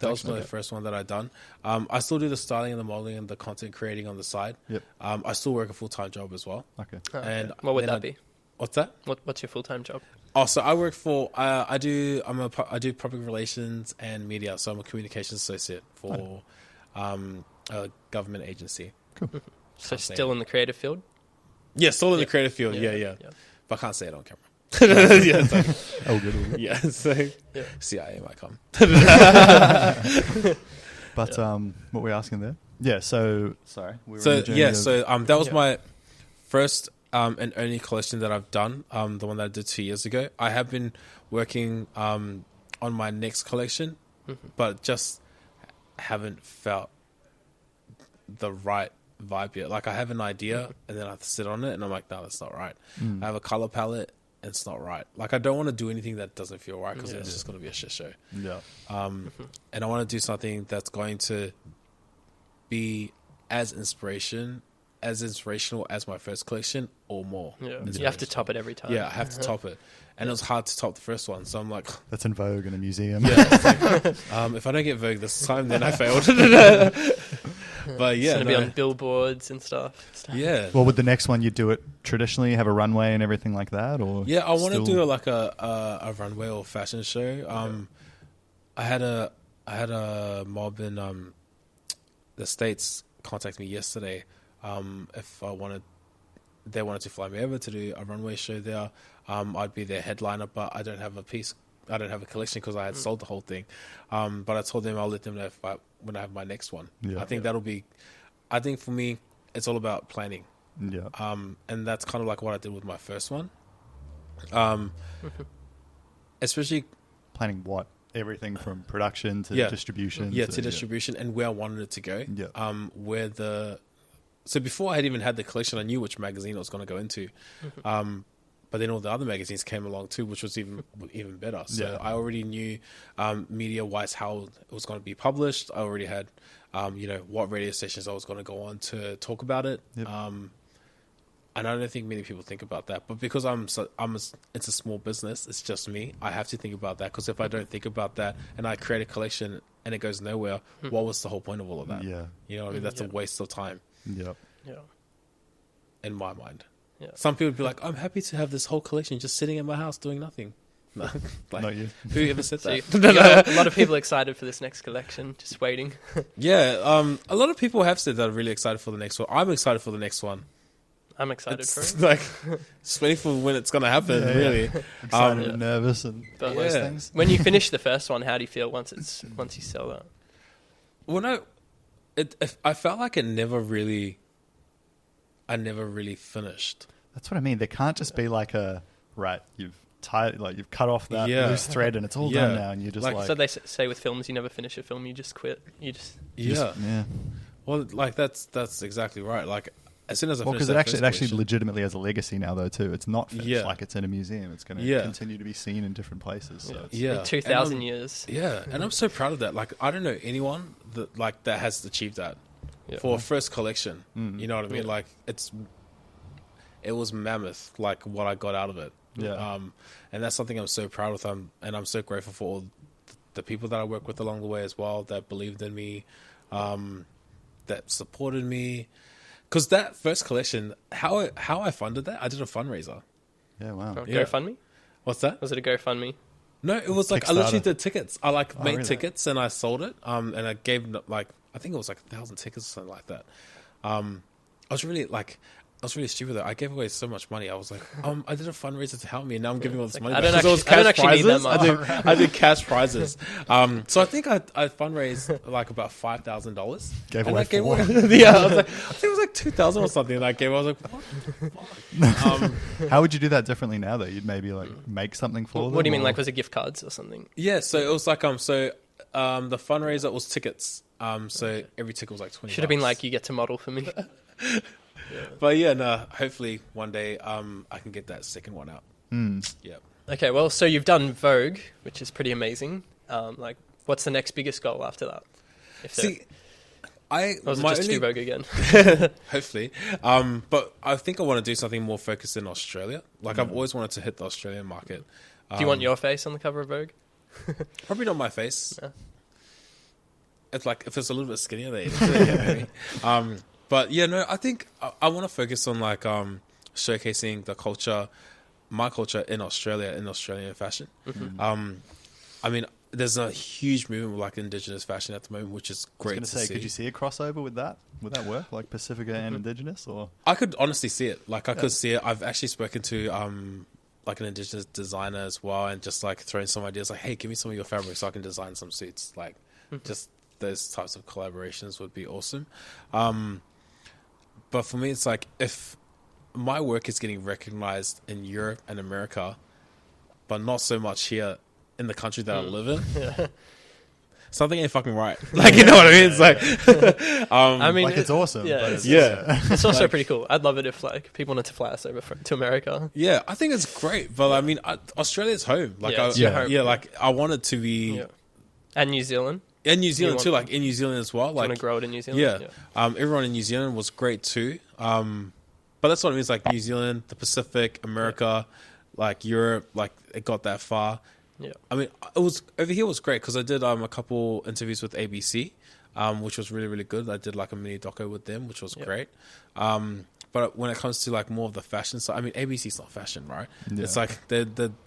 [SPEAKER 2] was my first one that I've done. I still do the styling and the modeling and the content creating on the side. I still work a full-time job as well. And
[SPEAKER 3] what would that be?
[SPEAKER 2] What's that?
[SPEAKER 3] What's your full-time job?
[SPEAKER 2] Oh, so I work for I do public relations and media. So I'm a communications associate for a government agency.
[SPEAKER 1] Cool.
[SPEAKER 3] So still in the creative field?
[SPEAKER 2] Yeah, still in the creative field. Yeah. But I can't say it on camera.
[SPEAKER 1] Good.
[SPEAKER 2] Yeah, so CIA might come.
[SPEAKER 1] But what were we asking there? Yeah, so sorry.
[SPEAKER 2] That was my first and only collection that I've done. The one that I did 2 years ago. I have been working on my next collection, but just haven't felt the right vibe yet. Like I have an idea and then I have to sit on it and I'm like, no, that's not right. I have a color palette. It's not right. Like I don't want to do anything that doesn't feel right because it's just going to be a shit show. And I want to do something that's going to be as inspirational as my first collection or more.
[SPEAKER 3] You have to top it every time.
[SPEAKER 2] I have to top it. And it was hard to top the first one. So I'm like...
[SPEAKER 1] That's in Vogue in a museum.
[SPEAKER 2] If I don't get Vogue this time, then I failed. But
[SPEAKER 3] it's going to be on billboards and stuff.
[SPEAKER 1] Well, with the next one, you do it traditionally, have a runway and everything like that, or
[SPEAKER 2] I want to do like a runway or fashion show. I had a mob in the States contact me yesterday. If they wanted to fly me over to do a runway show there. I'd be their headliner, but I don't have a collection because I had sold the whole thing. But I told them I'll let them know when I have my next one. I think I think for me, it's all about planning. And that's kind of like what I did with my first one. Especially
[SPEAKER 1] planning what? Everything from production to distribution.
[SPEAKER 2] To distribution and where I wanted it to go. So before I had even had the collection, I knew which magazine I was going to go into. But then all the other magazines came along too, which was even better. So I already knew media-wise how it was going to be published. I already had, what radio stations I was going to go on to talk about it. And I don't think many people think about that. But because it's a small business, it's just me. I have to think about that because if I don't think about that and I create a collection and it goes nowhere, what was the whole point of all of that? You know what I mean? That's a waste of time. in my mind.
[SPEAKER 3] Yeah.
[SPEAKER 2] Some people would be like, I'm happy to have this whole collection just sitting in my house doing nothing. No, like,
[SPEAKER 1] Not you.
[SPEAKER 2] who ever said
[SPEAKER 3] So
[SPEAKER 2] that?
[SPEAKER 3] you got a lot of people excited for this next collection, just waiting.
[SPEAKER 2] Yeah, a lot of people have said that are really excited for the next one. I'm excited for the next one.
[SPEAKER 3] I'm excited for
[SPEAKER 2] It's
[SPEAKER 3] it.
[SPEAKER 2] like, just waiting for when it's going to happen,
[SPEAKER 1] Yeah,
[SPEAKER 2] really.
[SPEAKER 1] Excited
[SPEAKER 3] Yeah.
[SPEAKER 1] and nervous and all those
[SPEAKER 2] Yeah.
[SPEAKER 1] things.
[SPEAKER 3] When you finish the first one, how do you feel once you sell that?
[SPEAKER 2] Well, no, I felt like I never really finished.
[SPEAKER 1] That's what I mean. There can't just be like you've cut off that
[SPEAKER 2] Yeah.
[SPEAKER 1] loose thread and it's all
[SPEAKER 2] Yeah.
[SPEAKER 1] done now, and you're just like
[SPEAKER 3] So they say with films, you never finish a film, you just quit. You just
[SPEAKER 2] Yeah.
[SPEAKER 1] yeah.
[SPEAKER 2] Well, like that's exactly right. Like as soon as I
[SPEAKER 1] Well,
[SPEAKER 2] finished
[SPEAKER 1] because
[SPEAKER 2] that
[SPEAKER 1] it
[SPEAKER 2] first
[SPEAKER 1] actually
[SPEAKER 2] collection-
[SPEAKER 1] legitimately has a legacy now, though. Too, it's not finished.
[SPEAKER 2] Yeah.
[SPEAKER 1] Like it's in a museum. It's going to
[SPEAKER 2] Yeah.
[SPEAKER 1] continue to be seen in different places. So it's-
[SPEAKER 2] Yeah,
[SPEAKER 3] in 2,000 years.
[SPEAKER 2] Yeah, and I'm so proud of that. Like I don't know anyone that has achieved that
[SPEAKER 3] Yeah.
[SPEAKER 2] for a first collection.
[SPEAKER 1] Mm.
[SPEAKER 2] You know what I mean?
[SPEAKER 3] Yeah.
[SPEAKER 2] Like it was mammoth. Like what I got out of it.
[SPEAKER 1] Yeah.
[SPEAKER 2] And that's something I'm so proud of. And I'm so grateful for all the people that I work with along the way as well, that believed in me, that supported me. Because that first collection, how I funded that, I did a fundraiser.
[SPEAKER 1] yeah. Wow.
[SPEAKER 3] For
[SPEAKER 2] Yeah.
[SPEAKER 3] GoFundMe?
[SPEAKER 2] What's that?
[SPEAKER 3] Was it a GoFundMe?
[SPEAKER 2] No, it was like I literally
[SPEAKER 1] Kickstarter.
[SPEAKER 2] did tickets. I made
[SPEAKER 1] really?
[SPEAKER 2] tickets and I sold it. And I gave like I think it was like 1,000 tickets or something like that. I was really stupid though. I gave away so much money. I was like, I did a fundraiser to help me, and now I'm giving all this money.
[SPEAKER 3] I don't
[SPEAKER 2] back. 'Cause it was
[SPEAKER 3] actually- I don't
[SPEAKER 2] cash
[SPEAKER 3] actually need that
[SPEAKER 2] prizes.
[SPEAKER 3] much.
[SPEAKER 2] I did cash prizes. So I think I fundraised like about $5,000.
[SPEAKER 1] Gave
[SPEAKER 2] And
[SPEAKER 1] away
[SPEAKER 2] I gave
[SPEAKER 1] four.
[SPEAKER 2] yeah, I was like, I think it was like 2,000 or something. And I gave. I was like, what the fuck?
[SPEAKER 1] How would you do that differently now? Though you'd maybe like make something for them.
[SPEAKER 3] What do you mean?
[SPEAKER 1] or-
[SPEAKER 3] Like, was it gift cards or something?
[SPEAKER 2] Yeah, so it was like the fundraiser was tickets. So every ticket was like 20.
[SPEAKER 3] Should have been like, you get to model for me.
[SPEAKER 2] But yeah, no. Hopefully one day, I can get that second one out. Yeah.
[SPEAKER 3] Okay, well, so you've done Vogue, which is pretty amazing. Like, what's the next biggest goal after that? If there-
[SPEAKER 2] See, or
[SPEAKER 3] or was it just do Vogue again?
[SPEAKER 2] hopefully, but I think I want to do something more focused in Australia. Like I've always wanted to hit the Australian market.
[SPEAKER 3] Do you want your face on the cover of Vogue?
[SPEAKER 2] Probably not my face.
[SPEAKER 3] Yeah.
[SPEAKER 2] It's like if it's a little bit skinnier, maybe. But yeah, no, I think I want to focus on like showcasing the culture, my culture in Australia, in Australian fashion. I mean, there's a huge movement with like Indigenous fashion at the moment, which is great
[SPEAKER 1] I was
[SPEAKER 2] to
[SPEAKER 1] gonna say,
[SPEAKER 2] see.
[SPEAKER 1] could you see a crossover with that? Would that work? Like Pacifica and Indigenous, or
[SPEAKER 2] I could honestly see it. Like I could see it. I've actually spoken to like an Indigenous designer as well, and just like throwing some ideas. Like, hey, give me some of your fabric so I can design some suits. Like, just those types of collaborations would be awesome. But for me, it's like if my work is getting recognized in Europe and America, but not so much here in the country that I live in. Something ain't fucking right. Like, you know what I mean? It's like,
[SPEAKER 3] I mean,
[SPEAKER 1] like it's awesome?
[SPEAKER 3] yeah,
[SPEAKER 1] but it's
[SPEAKER 2] yeah.
[SPEAKER 3] It's also pretty cool. I'd love it if like people wanted to fly us over to America.
[SPEAKER 2] Yeah, I think it's great. But I mean, Australia's home. Like,
[SPEAKER 3] Yeah, it's your home.
[SPEAKER 2] yeah, like I want it to be,
[SPEAKER 3] Yeah. And New Zealand.
[SPEAKER 2] and New Zealand
[SPEAKER 3] You
[SPEAKER 2] too.
[SPEAKER 3] want-
[SPEAKER 2] Like in New Zealand as well.
[SPEAKER 3] Do you want
[SPEAKER 2] Like,
[SPEAKER 3] to grow it in New Zealand?
[SPEAKER 2] yeah, everyone in New Zealand was great too. But that's what it means. Like New Zealand, the Pacific, America, like Europe, like it got that far.
[SPEAKER 3] Yeah.
[SPEAKER 2] I mean, it was over here was great because I did a couple interviews with ABC, which was really, really good. I did like a mini doco with them, which was great. But when it comes to like more of the fashion side, I mean, ABC's not fashion, right?
[SPEAKER 1] Yeah.
[SPEAKER 2] It's like they're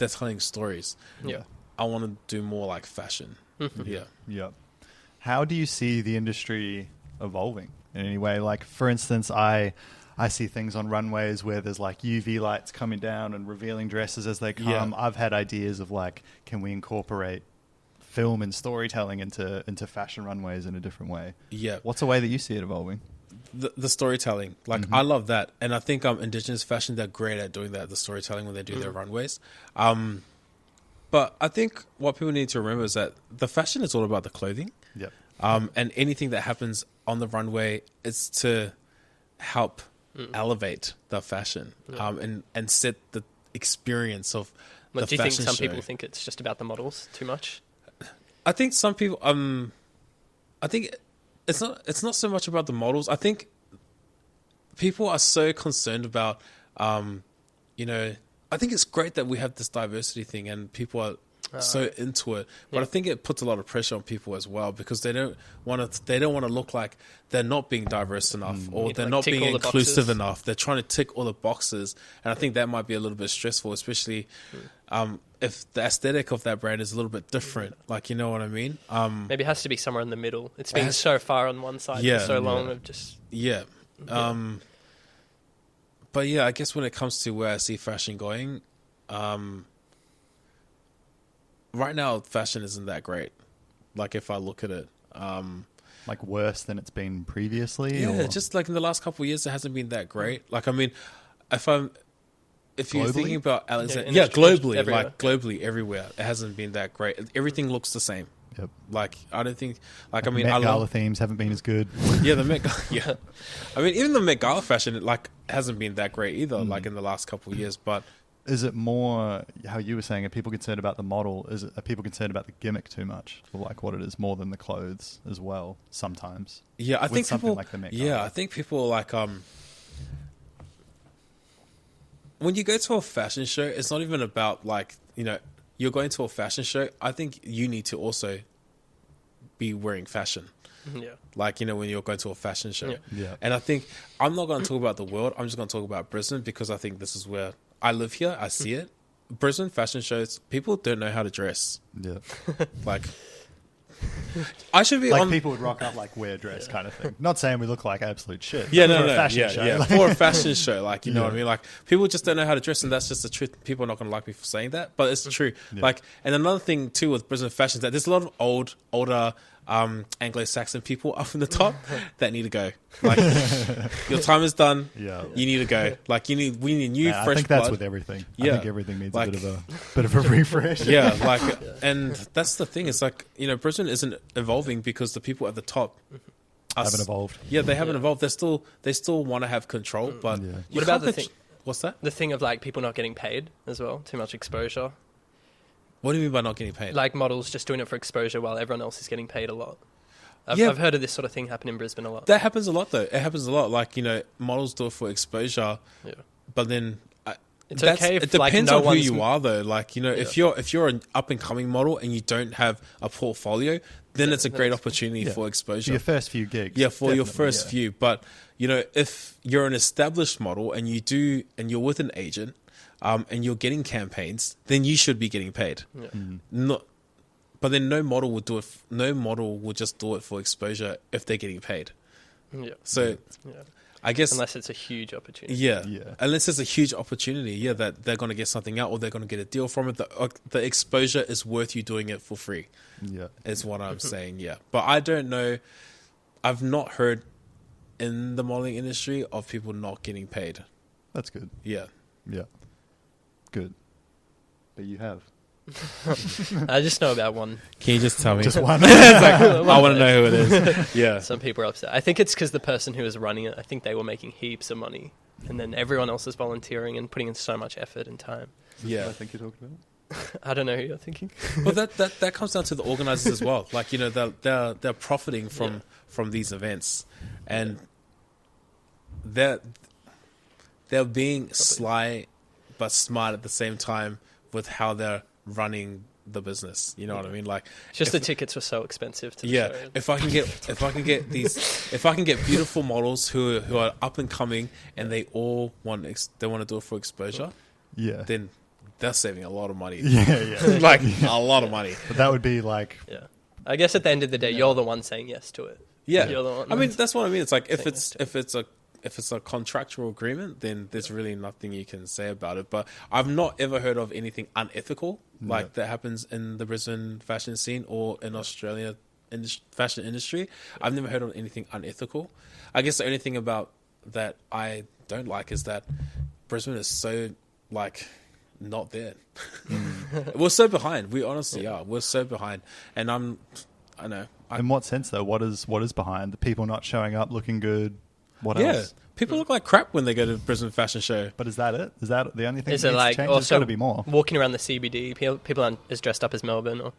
[SPEAKER 2] telling stories.
[SPEAKER 3] Yeah.
[SPEAKER 2] I want to do more like fashion. Yeah.
[SPEAKER 1] Yeah. How do you see the industry evolving in any way? Like, for instance, I see things on runways where there's like UV lights coming down and revealing dresses as they come.
[SPEAKER 2] Yeah.
[SPEAKER 1] I've had ideas of like, can we incorporate film and storytelling into fashion runways in a different way?
[SPEAKER 2] Yeah.
[SPEAKER 1] What's a way that you see it evolving?
[SPEAKER 2] The storytelling, like I love that, and I think Indigenous fashion, they're great at doing that, the storytelling when they do their runways. But I think what people need to remember is that the fashion is all about the clothing.
[SPEAKER 1] Yep.
[SPEAKER 2] And anything that happens on the runway is to help elevate the fashion, and set the experience of
[SPEAKER 3] Like,
[SPEAKER 2] the
[SPEAKER 3] do you think
[SPEAKER 2] fashion
[SPEAKER 3] some
[SPEAKER 2] show.
[SPEAKER 3] people think it's just about the models too much?
[SPEAKER 2] I think some people, I think it's not so much about the models. I think people are so concerned about, I think it's great that we have this diversity thing and people are so into it. But I think it puts a lot of pressure on people as well, because they don't want to look like they're not being diverse enough, or they're not being inclusive enough. They're trying to tick all the boxes, and I think that might be a little bit stressful, especially if the aesthetic of that brand is a little bit different. Like, you know what I mean?
[SPEAKER 3] Maybe it has to be somewhere in the middle. It's been so far on one side for so long of just
[SPEAKER 2] but yeah, I guess when it comes to where I see fashion going, right now fashion isn't that great. Like, if I look at it,
[SPEAKER 1] like worse than it's been previously.
[SPEAKER 2] Yeah, just like in the last couple of years, it hasn't been that great. Like, I mean, if you're thinking about Alexander, globally, everywhere. Like globally everywhere, it hasn't been that great. Everything looks the same.
[SPEAKER 1] Yep.
[SPEAKER 2] Like, I don't think, like, I mean,
[SPEAKER 1] Met Gala themes haven't been as good.
[SPEAKER 2] Yeah, the Met Gala, yeah. I mean, even the Met Gala fashion, like, hasn't been that great either, like, in the last couple of years, but...
[SPEAKER 1] Is it more, how you were saying, are people concerned about the model? Are people concerned about the gimmick too much? Or, like, what it is more than the clothes as well, sometimes?
[SPEAKER 2] Yeah, I think people...
[SPEAKER 1] Like the Met Gala.
[SPEAKER 2] Yeah, I think people, like, when you go to a fashion show, it's not even about, like, you know... You're going to a fashion show, I think you need to also be wearing fashion.
[SPEAKER 3] Yeah.
[SPEAKER 2] Like, you know, when you're going to a fashion show.
[SPEAKER 1] Yeah.
[SPEAKER 2] And I think, I'm not going to talk about the world, I'm just going to talk about Brisbane, because I think this is where I live here, I see it. Brisbane fashion shows, people don't know how to dress.
[SPEAKER 1] Yeah.
[SPEAKER 2] Like, I should be
[SPEAKER 1] like people would rock up like wear dress kind of thing. Not saying we look like absolute shit.
[SPEAKER 2] Yeah,
[SPEAKER 1] for
[SPEAKER 2] no,
[SPEAKER 1] a fashion show.
[SPEAKER 2] Yeah. For a fashion show, like, you know what I mean? Like, people just don't know how to dress, and that's just the truth. People are not going to like me for saying that, but it's true. Yeah. Like, and another thing too with Brisbane fashion is that there's a lot of older Anglo-Saxon people up in the top that need to go. Like, your time is done. Yeah, you need to go. Like, we need new fresh blood.
[SPEAKER 1] I think that's with everything.
[SPEAKER 2] Yeah.
[SPEAKER 1] I think everything needs like, a bit of a refresh.
[SPEAKER 2] Yeah, like, and that's the thing. It's like, you know, Brisbane isn't evolving because the people at the top
[SPEAKER 1] haven't evolved.
[SPEAKER 2] Yeah, they haven't evolved. They still want to have control, but
[SPEAKER 3] what about the thing?
[SPEAKER 2] What's that?
[SPEAKER 3] The thing of like people not getting paid as well. Too much exposure.
[SPEAKER 2] What do you mean by not getting paid?
[SPEAKER 3] Like models just doing it for exposure while everyone else is getting paid a lot. I've heard of this sort of thing happen in Brisbane a lot.
[SPEAKER 2] That happens a lot, though. It happens a lot. Like, you know, models do it for exposure, but then
[SPEAKER 3] it's okay if,
[SPEAKER 2] it depends on who you are, though. Like, you know, if you're an up and coming model and you don't have a portfolio, then it's a great opportunity for exposure.
[SPEAKER 1] For your first few gigs.
[SPEAKER 2] Yeah, for your first few. But, you know, if you're an established model and you're with an agent, and you're getting campaigns, then you should be getting paid. Yeah. But then no model would do it. No model would just do it for exposure if they're getting paid.
[SPEAKER 3] Yeah.
[SPEAKER 2] So, I guess
[SPEAKER 3] unless it's a huge opportunity.
[SPEAKER 2] Yeah. Unless it's a huge opportunity, that they're going to get something out or they're going to get a deal from it. The exposure is worth you doing it for free. Yeah, is what I'm saying. Yeah, but I don't know. I've not heard in the modeling industry of people not getting paid.
[SPEAKER 1] That's good.
[SPEAKER 2] Yeah.
[SPEAKER 1] Yeah. Good. But you have.
[SPEAKER 3] I just know about one.
[SPEAKER 2] Can you just tell me?
[SPEAKER 1] Just one?
[SPEAKER 2] I want to know who it is. Yeah.
[SPEAKER 3] Some people are upset. I think it's because the person who was running it, I think they were making heaps of money. And then everyone else is volunteering and putting in so much effort and time.
[SPEAKER 1] Yeah. I think you're talking about.
[SPEAKER 3] I don't know who you're thinking.
[SPEAKER 2] Well, that comes down to the organizers as well. Like, you know, they're profiting from these events. And they're being sly but smart at the same time with how they're running the business. You know what I mean? Like,
[SPEAKER 3] just the tickets were so expensive to the show.
[SPEAKER 2] If I can get beautiful models who are up and coming and they all want to do it for exposure, then they're saving a lot of money. Like a lot of money.
[SPEAKER 1] But that would be like,
[SPEAKER 3] I guess at the end of the day, you're the one saying yes to it.
[SPEAKER 2] Yeah,
[SPEAKER 3] you're the one.
[SPEAKER 2] I mean, that's what I mean. It's like if it's a contractual agreement, then there's really nothing you can say about it. But I've not ever heard of anything unethical like that happens in the Brisbane fashion scene or in Australia fashion industry. I've never heard of anything unethical. I guess the only thing about that I don't like is that Brisbane is so like not there. We're so behind. We honestly are. We're so behind. And I know.
[SPEAKER 1] In what sense though? What is behind? The people not showing up looking good? What else?
[SPEAKER 2] People look like crap when they go to the Brisbane Fashion Show.
[SPEAKER 1] But is that it? Is that the only thing
[SPEAKER 3] is
[SPEAKER 1] that
[SPEAKER 3] needs
[SPEAKER 1] like, to change? There's got to be more.
[SPEAKER 3] Walking around the CBD, people aren't as dressed up as Melbourne or...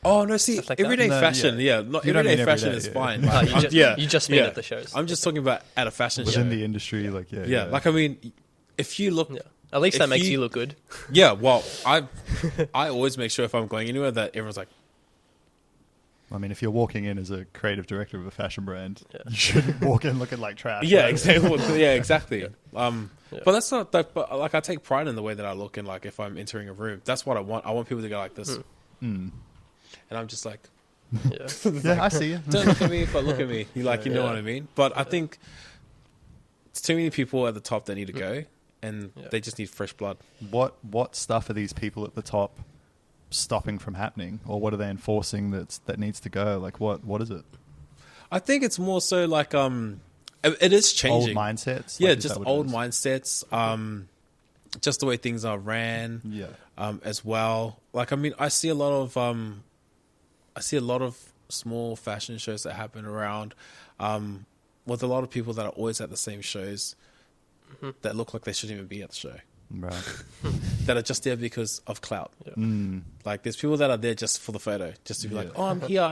[SPEAKER 2] Oh, no, see, like everyday fashion, not everyday fashion is fine.
[SPEAKER 3] You just mean at the shows.
[SPEAKER 2] I'm just talking about at a fashion show.
[SPEAKER 1] Within the industry, like,
[SPEAKER 2] like, I mean, if you look
[SPEAKER 3] At least that makes you look good.
[SPEAKER 2] Yeah, well, I always make sure if I'm going anywhere that everyone's like,
[SPEAKER 1] I mean, if you're walking in as a creative director of a fashion brand, you shouldn't walk in looking like trash.
[SPEAKER 2] yeah,
[SPEAKER 1] right?
[SPEAKER 2] exactly. Yeah, exactly. But that's not that. But like, I take pride in the way that I look, and like, if I'm entering a room, that's what I want. I want people to go like this, and I'm just like,
[SPEAKER 1] Yeah, I see you.
[SPEAKER 2] don't look at me, but look at me. You like, you know what I mean? But I think it's too many people at the top that need to go, and they just need fresh blood.
[SPEAKER 1] What stuff are these people at the top stopping from happening, or what are they enforcing that needs to go? Like, what is it?
[SPEAKER 2] I think it's more so like it is changing.
[SPEAKER 1] Old mindsets.
[SPEAKER 2] Yeah,
[SPEAKER 1] Like, is
[SPEAKER 2] just
[SPEAKER 1] that what
[SPEAKER 2] old
[SPEAKER 1] it is?
[SPEAKER 2] mindsets. Just the way things are ran.
[SPEAKER 1] Yeah.
[SPEAKER 2] As well. Like, I mean, I see a lot of small fashion shows that happen around, with a lot of people that are always at the same shows that look like they shouldn't even be at the show.
[SPEAKER 1] Right.
[SPEAKER 2] That are just there because of clout. Like, there's people that are there just for the photo, just to be like, oh, I'm here.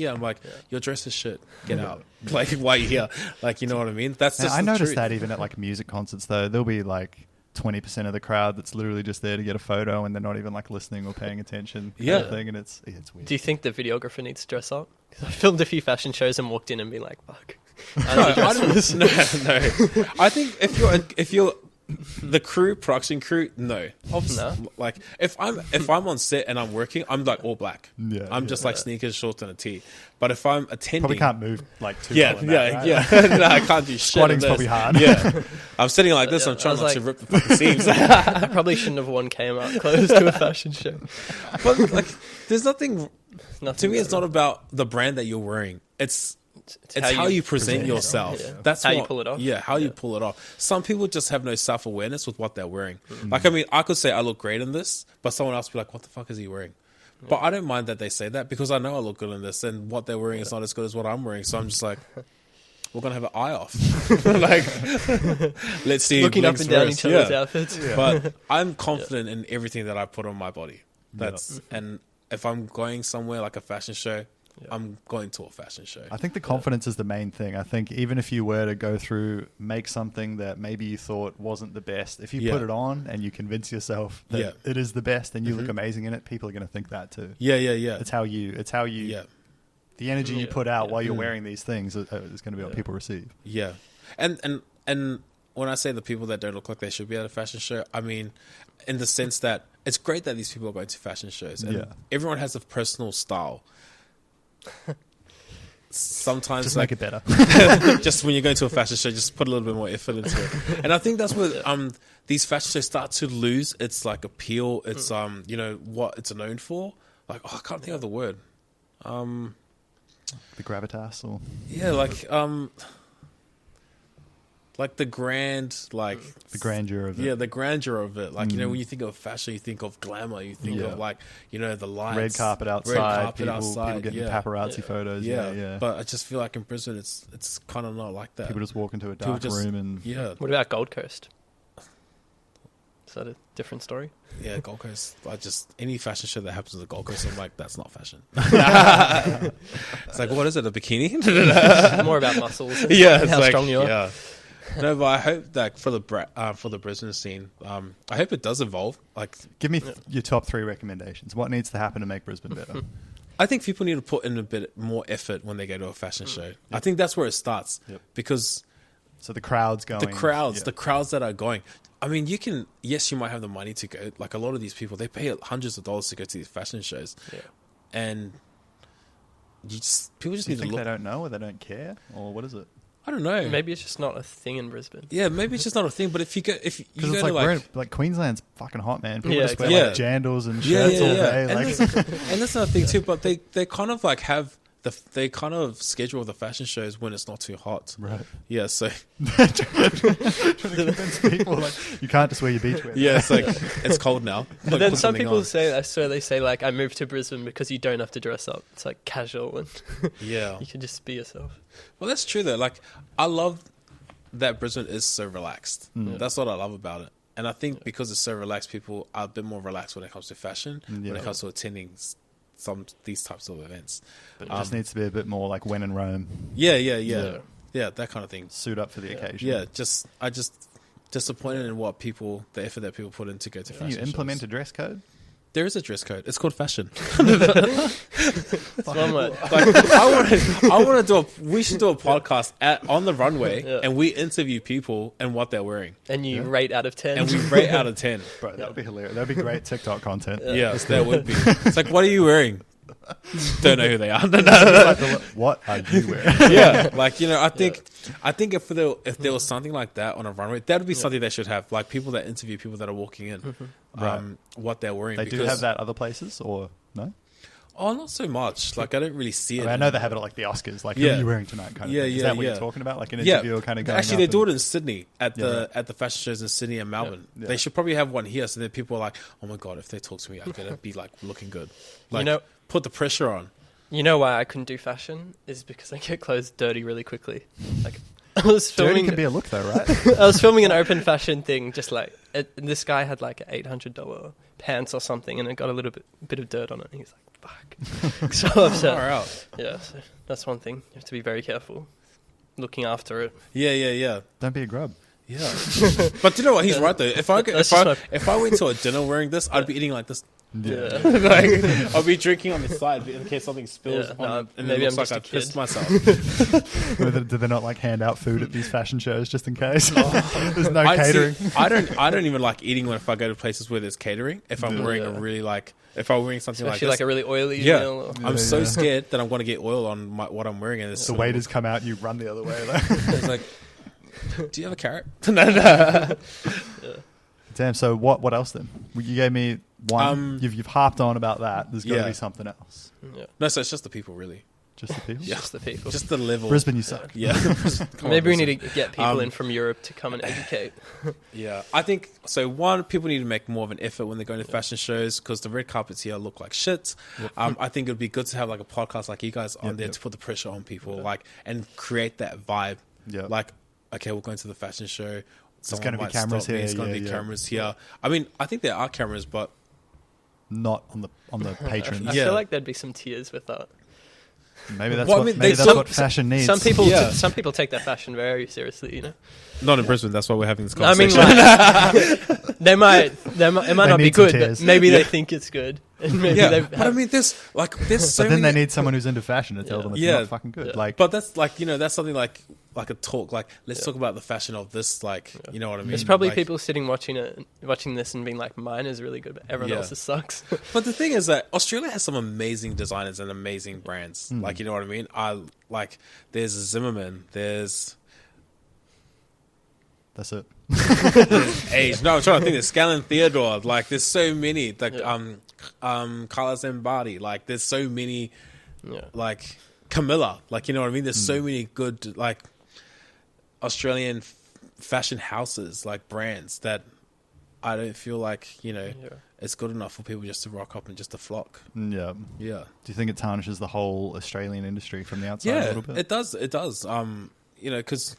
[SPEAKER 2] I'm like, your dress is shit. Get out. Like, why are you here? Like, you know what I mean? That's just
[SPEAKER 1] I
[SPEAKER 2] the
[SPEAKER 1] noticed
[SPEAKER 2] truth.
[SPEAKER 1] that even at like music concerts, though, there'll be like 20% of the crowd that's literally just there to get a photo, and they're not even like listening or paying attention. Kind of thing, and it's weird.
[SPEAKER 3] Do you think the videographer needs to dress up? 'Cause I filmed a few fashion shows and walked in and been like, fuck.
[SPEAKER 2] No. I think if you're the production crew, no.
[SPEAKER 3] No.
[SPEAKER 2] Like, if I'm on set and I'm working, I'm like all black.
[SPEAKER 1] Yeah,
[SPEAKER 2] I'm just like sneakers, shorts, and a tee. But if I'm attending,
[SPEAKER 1] Probably can't move like too.
[SPEAKER 2] yeah,
[SPEAKER 1] well in that, right?
[SPEAKER 2] yeah. No, I can't do shit.
[SPEAKER 1] Squatting's
[SPEAKER 2] in this.
[SPEAKER 1] probably hard.
[SPEAKER 2] Yeah, I'm sitting like this. I'm
[SPEAKER 3] I
[SPEAKER 2] trying
[SPEAKER 3] was
[SPEAKER 2] not to
[SPEAKER 3] like-
[SPEAKER 2] rip the fucking seams.
[SPEAKER 3] I probably shouldn't have worn Kmart clothes to a fashion show.
[SPEAKER 2] But like, there's nothing.
[SPEAKER 3] Nothing
[SPEAKER 2] To me, it's
[SPEAKER 3] better.
[SPEAKER 2] not about the brand that you're wearing. It's how you present yourself.
[SPEAKER 3] Yeah.
[SPEAKER 2] That's
[SPEAKER 3] How you
[SPEAKER 2] what-
[SPEAKER 3] pull it off.
[SPEAKER 2] Yeah, how you pull it off. Some people just have no self-awareness with what they're wearing. Like, I mean, I could say I look great in this, but someone else would be like, what the fuck is he wearing? But I don't mind that they say that, because I know I look good in this, and what they're wearing is not as good as what I'm wearing. So I'm just like, we're going to have an eye off. Like, let's see. who
[SPEAKER 3] Looking up
[SPEAKER 2] blinks
[SPEAKER 3] and down
[SPEAKER 2] first.
[SPEAKER 3] each other's
[SPEAKER 2] Yeah.
[SPEAKER 3] outfits.
[SPEAKER 2] But I'm confident in everything that I put on my body. And if I'm going somewhere like a fashion show, I'm going to a fashion show.
[SPEAKER 1] I think the confidence is the main thing. I think even if you were to go through, make something that maybe you thought wasn't the best, if you put it on and you convince yourself that it is the best and you look amazing in it, people are going to think that too.
[SPEAKER 2] Yeah.
[SPEAKER 1] It's how you, the energy you put out while you're wearing these things is going to be what people receive.
[SPEAKER 2] Yeah. And when I say the people that don't look like they should be at a fashion show, I mean, in the sense that it's great that these people are going to fashion shows, and everyone has a personal style. Sometimes
[SPEAKER 1] Just
[SPEAKER 2] like,
[SPEAKER 1] make it better.
[SPEAKER 2] just when you're going to a fashion show, just put a little bit more effort into it. And I think that's where these fashion shows start to lose its like appeal. It's you know what it's known for. Like, I can't think of the word.
[SPEAKER 1] The gravitas, or
[SPEAKER 2] like the grand, like
[SPEAKER 1] the grandeur of it.
[SPEAKER 2] yeah, the grandeur of it. Like, you know, when you think of fashion, you think of glamour. You think of like, you know, the lights,
[SPEAKER 1] Red carpet outside, people getting paparazzi photos. Yeah.
[SPEAKER 2] But I just feel like in Brisbane, it's kind of not like that.
[SPEAKER 1] People just walk into a dark room and
[SPEAKER 3] What about Gold Coast? Is that a different story?
[SPEAKER 2] Yeah, Gold Coast. Any fashion show that happens at the Gold Coast, I'm like, that's not fashion. It's like, what is it? A bikini?
[SPEAKER 3] More about muscles.
[SPEAKER 2] Yeah,
[SPEAKER 3] and how strong you are.
[SPEAKER 2] Yeah. No, but I hope that for the Brisbane scene, I hope it does evolve. Like,
[SPEAKER 1] give me your top 3 recommendations. What needs to happen to make Brisbane better?
[SPEAKER 2] I think people need to put in a bit more effort when they go to a fashion show. I think that's where it starts because
[SPEAKER 1] so the crowd's going.
[SPEAKER 2] the crowds that are going. I mean, you might have the money to go. Like, a lot of these people, they pay hundreds of dollars to go to these fashion shows, and people just need to look.
[SPEAKER 1] They don't know, or they don't care, or what is it?
[SPEAKER 2] I don't know.
[SPEAKER 3] Maybe it's just not a thing in Brisbane.
[SPEAKER 2] Yeah, maybe it's just not a thing. But if you go
[SPEAKER 1] Because
[SPEAKER 2] to
[SPEAKER 1] like Queensland's fucking hot, man. People
[SPEAKER 3] Yeah,
[SPEAKER 1] just wear
[SPEAKER 2] exactly.
[SPEAKER 1] like jandals and shirts all day.
[SPEAKER 2] And that's another thing too. But they kind of like have they kind of schedule the fashion shows when it's not too hot.
[SPEAKER 1] Right.
[SPEAKER 2] Yeah. So
[SPEAKER 1] Trying to convince people like you can't just wear your beach wear.
[SPEAKER 2] yeah, it's like it's cold now.
[SPEAKER 3] But
[SPEAKER 2] Like,
[SPEAKER 3] then
[SPEAKER 2] put
[SPEAKER 3] some
[SPEAKER 2] something
[SPEAKER 3] people
[SPEAKER 2] on.
[SPEAKER 3] say, I swear they say, like, I moved to Brisbane because you don't have to dress up. It's like casual and
[SPEAKER 2] Yeah.
[SPEAKER 3] you can just be yourself.
[SPEAKER 2] Well, that's true though. Like, I love that Brisbane is so relaxed. That's what I love about it. And I think because it's so relaxed, people are a bit more relaxed when it comes to fashion, when it comes to attending these types of events.
[SPEAKER 1] But it just needs to be a bit more like when in Rome.
[SPEAKER 2] Yeah, that kind of thing.
[SPEAKER 1] Suit up for the occasion.
[SPEAKER 2] Yeah, disappointed in the effort that people put in to go to fashion
[SPEAKER 1] Can you implement
[SPEAKER 2] shows.
[SPEAKER 1] a dress code?
[SPEAKER 2] There is a dress code. It's called fashion.
[SPEAKER 3] It's one word.
[SPEAKER 2] We should do a podcast on the runway, and we interview people and what they're wearing,
[SPEAKER 3] And you rate out of 10.
[SPEAKER 2] and we rate out of 10.
[SPEAKER 1] Bro, that would be hilarious. That would be great TikTok content.
[SPEAKER 2] Yeah, that would be. It's like, what are you wearing? Don't know who they are.
[SPEAKER 1] What are you wearing?
[SPEAKER 2] Yeah, like, you know, I think if there was something like that on a runway, that would be something they should have. Like people that interview people that are walking in, what they're wearing.
[SPEAKER 1] They do have that other places, or no?
[SPEAKER 2] Oh, not so much. Like I don't really see it.
[SPEAKER 1] I know they have it at like the Oscars. Like, who are you wearing tonight? Kind of thing. Is that what you're talking about? Like an interviewer kind of going.
[SPEAKER 2] Actually, they do it in Sydney at the fashion shows in Sydney and Melbourne.
[SPEAKER 1] Yeah.
[SPEAKER 2] They should probably have one here, so that people are like, oh my god, if they talk to me, I'm gonna be like looking good. Like,
[SPEAKER 3] You know-
[SPEAKER 2] put the pressure on.
[SPEAKER 3] You know why I couldn't do fashion? Is because I get clothes dirty really quickly. Like I was
[SPEAKER 1] Dirty
[SPEAKER 3] filming.
[SPEAKER 1] can be a look though, right?
[SPEAKER 3] I was filming an open fashion thing, just like this guy had like $800 pants or something, and it got a little bit of dirt on it. And he's like, "Fuck!" So upset.
[SPEAKER 2] Far out.
[SPEAKER 3] Yeah, so that's one thing. You have to be very careful looking after it.
[SPEAKER 2] Yeah.
[SPEAKER 1] Don't be a grub.
[SPEAKER 2] Yeah. But do you know what? He's right though. If I went to a dinner wearing this, I'd be eating like this.
[SPEAKER 3] Yeah.
[SPEAKER 2] Like I'll be drinking on the side in case something spills
[SPEAKER 3] Yeah,
[SPEAKER 2] on, and
[SPEAKER 3] maybe
[SPEAKER 2] it looks
[SPEAKER 3] I'm
[SPEAKER 2] like
[SPEAKER 3] just
[SPEAKER 2] I
[SPEAKER 3] a
[SPEAKER 2] pissed
[SPEAKER 3] kid.
[SPEAKER 2] myself.
[SPEAKER 1] Do they not like hand out food at these fashion shows just in case? There's no catering.
[SPEAKER 2] See, I don't even like eating if I go to places where there's catering. If I'm wearing a really if I'm wearing something
[SPEAKER 3] Especially
[SPEAKER 2] like
[SPEAKER 3] like a really oily
[SPEAKER 2] yeah,
[SPEAKER 3] meal. Or...
[SPEAKER 2] I'm so scared that I'm going to get oil on what I'm wearing. And
[SPEAKER 1] The waiters come out and you run the other way. Like.
[SPEAKER 2] It's like, do you have a carrot? No.
[SPEAKER 1] Damn. So what else then? You gave me one. You've harped on about that. There's got to be something else.
[SPEAKER 3] Yeah.
[SPEAKER 2] No, so it's just the people, really.
[SPEAKER 1] Just the people.
[SPEAKER 3] Just the people.
[SPEAKER 2] Just the level.
[SPEAKER 1] Brisbane, you suck.
[SPEAKER 2] Yeah.
[SPEAKER 3] Maybe we need to get people in from Europe to come and educate.
[SPEAKER 2] Yeah, I think so. One, people need to make more of an effort when they're going to fashion shows because the red carpets here look like shit. I think it would be good to have like a podcast like you guys on there to put the pressure on people, like and create that vibe.
[SPEAKER 1] Yeah.
[SPEAKER 2] Like, okay, we're going to the fashion show.
[SPEAKER 1] There's going to be cameras here.
[SPEAKER 2] There's going to be cameras here. I mean, I think there are cameras, but
[SPEAKER 1] not on the patrons.
[SPEAKER 3] I feel like there'd be some tears with that.
[SPEAKER 1] Maybe that's
[SPEAKER 2] Well, I
[SPEAKER 1] what
[SPEAKER 2] mean,
[SPEAKER 1] maybe
[SPEAKER 2] they-
[SPEAKER 1] that's what fashion needs.
[SPEAKER 3] Some people take their fashion very seriously, you know.
[SPEAKER 2] not in Brisbane. That's why we're having this
[SPEAKER 3] I mean,
[SPEAKER 2] conversation.
[SPEAKER 3] like, it might not be
[SPEAKER 1] need some
[SPEAKER 3] good,
[SPEAKER 1] tears.
[SPEAKER 3] but maybe they think it's good, and maybe
[SPEAKER 2] yeah,
[SPEAKER 3] they.
[SPEAKER 2] but I mean, there's so
[SPEAKER 1] But then
[SPEAKER 2] many.
[SPEAKER 1] they need someone who's into fashion to tell them it's
[SPEAKER 2] Yeah.
[SPEAKER 1] not fucking good.
[SPEAKER 3] Yeah.
[SPEAKER 1] Like,
[SPEAKER 2] But that's like, you know, that's something like a talk. Like, let's talk about the fashion of this. Like, you know what I mean?
[SPEAKER 3] There's probably
[SPEAKER 2] Like-
[SPEAKER 3] people sitting watching this and being like, "Mine is really good, but everyone else's sucks."
[SPEAKER 2] But the thing is that Australia has some amazing designers and amazing brands. Like, you know what I mean? There's Zimmerman. There's
[SPEAKER 1] that's it.
[SPEAKER 2] Age. No, I'm trying to think. There's Scallon Theodore. Like, there's so many. Like, Carlos Embody. Like, there's so many.
[SPEAKER 3] Yeah.
[SPEAKER 2] Like Camilla. Like, you know what I mean? There's so many good like Australian fashion houses, like brands that I don't feel like, you know, it's good enough for people just to rock up and just to flock.
[SPEAKER 1] Yeah.
[SPEAKER 2] Yeah.
[SPEAKER 1] Do you think it tarnishes the whole Australian industry from the outside a little bit?
[SPEAKER 2] It does. It does. You know, because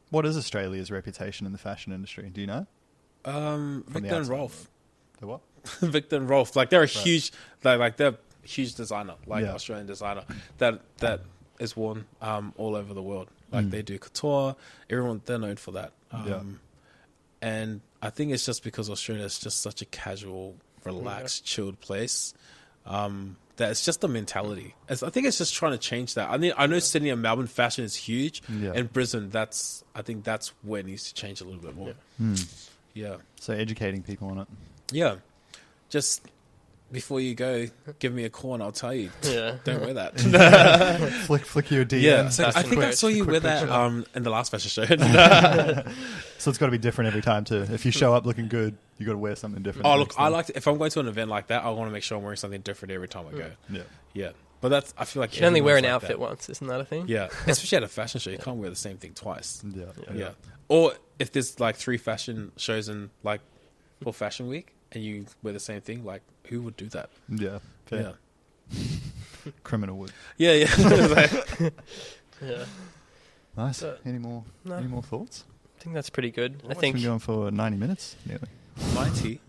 [SPEAKER 1] What is Australia's reputation in the fashion industry? Do you know?
[SPEAKER 2] Victor and Rolf.
[SPEAKER 1] The what?
[SPEAKER 2] Victor and Rolf, like they're a huge, like they're a huge designer, like
[SPEAKER 1] Yeah.
[SPEAKER 2] Australian designer that is worn all over the world. Like they do couture. Everyone, they're known for that. And I think it's just because Australia is just such a casual, relaxed, chilled place. That it's just the mentality. I think it's just trying to change that. I mean, I know Sydney and Melbourne fashion is huge, and Brisbane. I think that's where it needs to change a little bit more. Yeah.
[SPEAKER 1] So educating people on it.
[SPEAKER 2] Yeah. Just before you go, give me a call and I'll tell you.
[SPEAKER 3] Yeah.
[SPEAKER 2] Don't wear that.
[SPEAKER 1] Flick your DM.
[SPEAKER 2] Yeah. So I
[SPEAKER 3] Fashion
[SPEAKER 2] think I
[SPEAKER 3] quick.
[SPEAKER 2] saw you
[SPEAKER 1] Quick
[SPEAKER 2] wear that
[SPEAKER 1] picture.
[SPEAKER 2] in the last fashion show.
[SPEAKER 1] So it's got to be different every time too. If you show up looking good, you got to wear something different.
[SPEAKER 2] Oh,
[SPEAKER 1] the
[SPEAKER 2] look,
[SPEAKER 1] next
[SPEAKER 2] I
[SPEAKER 1] time.
[SPEAKER 2] like to, if I'm going to an event like that, I want to make sure I'm wearing something different every time I go.
[SPEAKER 1] Yeah.
[SPEAKER 2] Yeah. But that's, I feel like
[SPEAKER 3] You can only wear an
[SPEAKER 2] everyone's like
[SPEAKER 3] outfit
[SPEAKER 2] that.
[SPEAKER 3] once, isn't that a thing?
[SPEAKER 2] Yeah. Especially at a fashion show, you can't wear the same thing twice.
[SPEAKER 1] Yeah.
[SPEAKER 2] Yeah. Or if there's like 3 fashion shows in like for fashion week and you wear the same thing, like who would do that?
[SPEAKER 1] Yeah. Fair.
[SPEAKER 2] Yeah.
[SPEAKER 1] Criminal would.
[SPEAKER 2] Yeah. Yeah.
[SPEAKER 3] Yeah.
[SPEAKER 1] Nice.
[SPEAKER 3] So-
[SPEAKER 1] Any more thoughts?
[SPEAKER 3] I think that's pretty good. I
[SPEAKER 1] It's
[SPEAKER 3] think.
[SPEAKER 1] been going for 90 minutes nearly.
[SPEAKER 2] 90.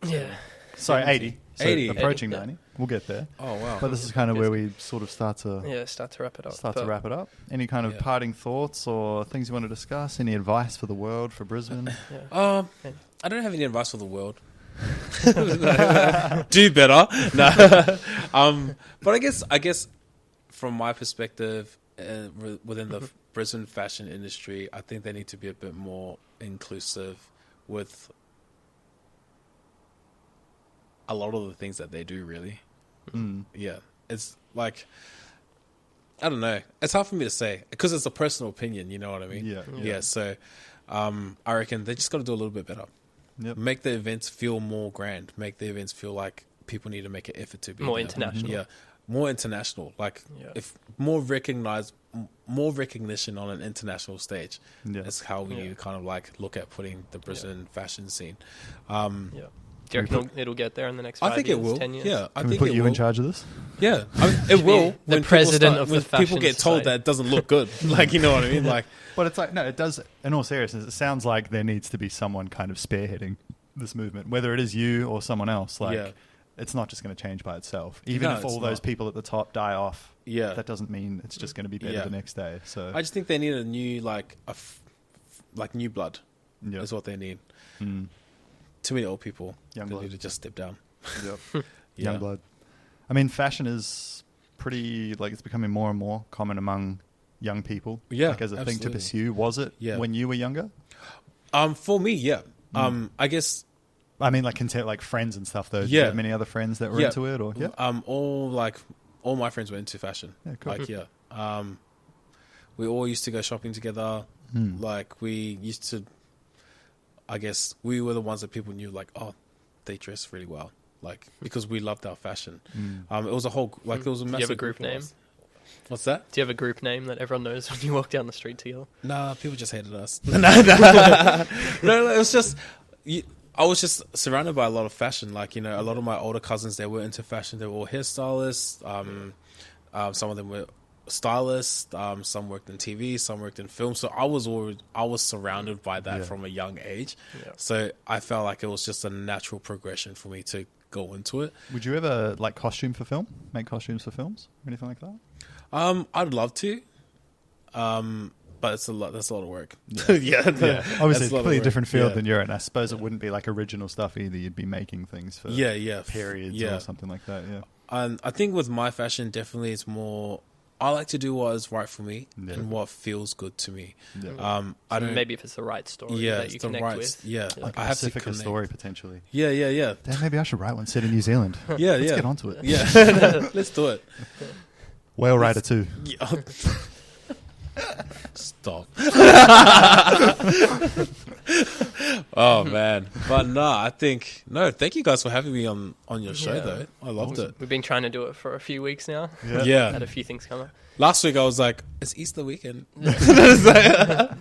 [SPEAKER 3] Yeah.
[SPEAKER 1] Sorry,
[SPEAKER 2] 70.
[SPEAKER 1] 80. So
[SPEAKER 2] 80.
[SPEAKER 1] approaching
[SPEAKER 3] 80,
[SPEAKER 1] 90. We'll get there.
[SPEAKER 2] Oh, wow.
[SPEAKER 1] But this is kind of where we sort of start to
[SPEAKER 3] wrap it up.
[SPEAKER 1] wrap it up. Any kind of parting thoughts or things you want to discuss? Any advice for the world, for Brisbane?
[SPEAKER 2] I don't have any advice for the world. Do better. No. But I guess from my perspective, within the Brisbane fashion industry, I think they need to be a bit more inclusive with a lot of the things that they do, really. Yeah. It's like, I don't know. It's hard for me to say because it's a personal opinion, you know what I mean? Yeah. So I reckon they just got to do a little bit better. Yep. Make the events feel more grand. Make the events feel like people need to make an effort to be
[SPEAKER 3] more
[SPEAKER 2] there.
[SPEAKER 3] international.
[SPEAKER 2] Yeah. More international. Like if more recognition on an international stage. That's how we need to kind of like look at putting the Brisbane fashion scene.
[SPEAKER 3] Do you reckon it'll get there in the next 5 years?
[SPEAKER 2] I think it will.
[SPEAKER 3] 10 years?
[SPEAKER 2] Yeah, I
[SPEAKER 1] Can
[SPEAKER 2] think
[SPEAKER 1] we put you
[SPEAKER 2] will.
[SPEAKER 1] in charge of this?
[SPEAKER 2] Yeah, it will.
[SPEAKER 3] The
[SPEAKER 2] when
[SPEAKER 3] president of the
[SPEAKER 2] when
[SPEAKER 3] fashion
[SPEAKER 2] people get told
[SPEAKER 3] society.
[SPEAKER 2] that it doesn't look good. Like, you know what I mean? Like,
[SPEAKER 1] But it's like, no, it does, in all seriousness, it sounds like there needs to be someone kind of spearheading this movement, whether it is you or someone else. Like, it's not just going to change by itself. Even if all those people at the top die off, that doesn't mean it's just going to be better the next day. So
[SPEAKER 2] I just think they need a new, like new blood is what they need. Too many old people.
[SPEAKER 1] Young
[SPEAKER 2] They
[SPEAKER 1] blood.
[SPEAKER 2] need to just step down.
[SPEAKER 1] Young blood. I mean, fashion is pretty, like, it's becoming more and more common among young people.
[SPEAKER 2] Yeah,
[SPEAKER 1] like as a thing to
[SPEAKER 2] absolutely.
[SPEAKER 1] pursue. Was it when you were younger?
[SPEAKER 2] For me, I guess.
[SPEAKER 1] I mean, like friends and stuff. Though, did you have many other friends that were into it, or
[SPEAKER 2] all my friends were into fashion. Yeah, cool. Like, we all used to go shopping together. Like, we used to. I guess we were the ones that people knew, like, oh, they dress really well, like, because we loved our fashion. It was a whole, like, there was a massive.
[SPEAKER 3] Do you have a group name?
[SPEAKER 2] What's that?
[SPEAKER 3] Do you have a group name that everyone knows when you walk down the street together?
[SPEAKER 2] Nah, people just hated us. No, it was just. I was just surrounded by a lot of fashion. Like, you know, a lot of my older cousins, they were into fashion. They were all hairstylists. Some of them were stylists. Some worked in TV. Some worked in film. So I was surrounded by that from a young age. So I felt like it was just a natural progression for me to go into it.
[SPEAKER 1] Would you ever like costume for film? Make costumes for films or anything like that?
[SPEAKER 2] I'd love to. But it's a lot. That's a lot of work.
[SPEAKER 1] Obviously, it's a completely different field than you're in. I suppose it wouldn't be like original stuff either. You'd be making things for periods or something like that. Yeah.
[SPEAKER 2] And I think with my fashion, definitely it's more. I like to do what is right for me and what feels good to me. I don't.
[SPEAKER 3] Maybe if it's the right story that you connect with.
[SPEAKER 1] Like
[SPEAKER 3] I
[SPEAKER 1] a Pacifica story potentially.
[SPEAKER 2] Yeah.
[SPEAKER 1] Then maybe I should write one set in New Zealand. Let's get onto it.
[SPEAKER 2] Yeah, let's do it.
[SPEAKER 1] Whale Rider 2.
[SPEAKER 2] Stop. Oh man, but thank you guys for having me on your show though. I loved it.
[SPEAKER 3] We've been trying to do it for a few weeks now. Had a few things come up.
[SPEAKER 2] Last week I was like, it's Easter weekend.
[SPEAKER 1] I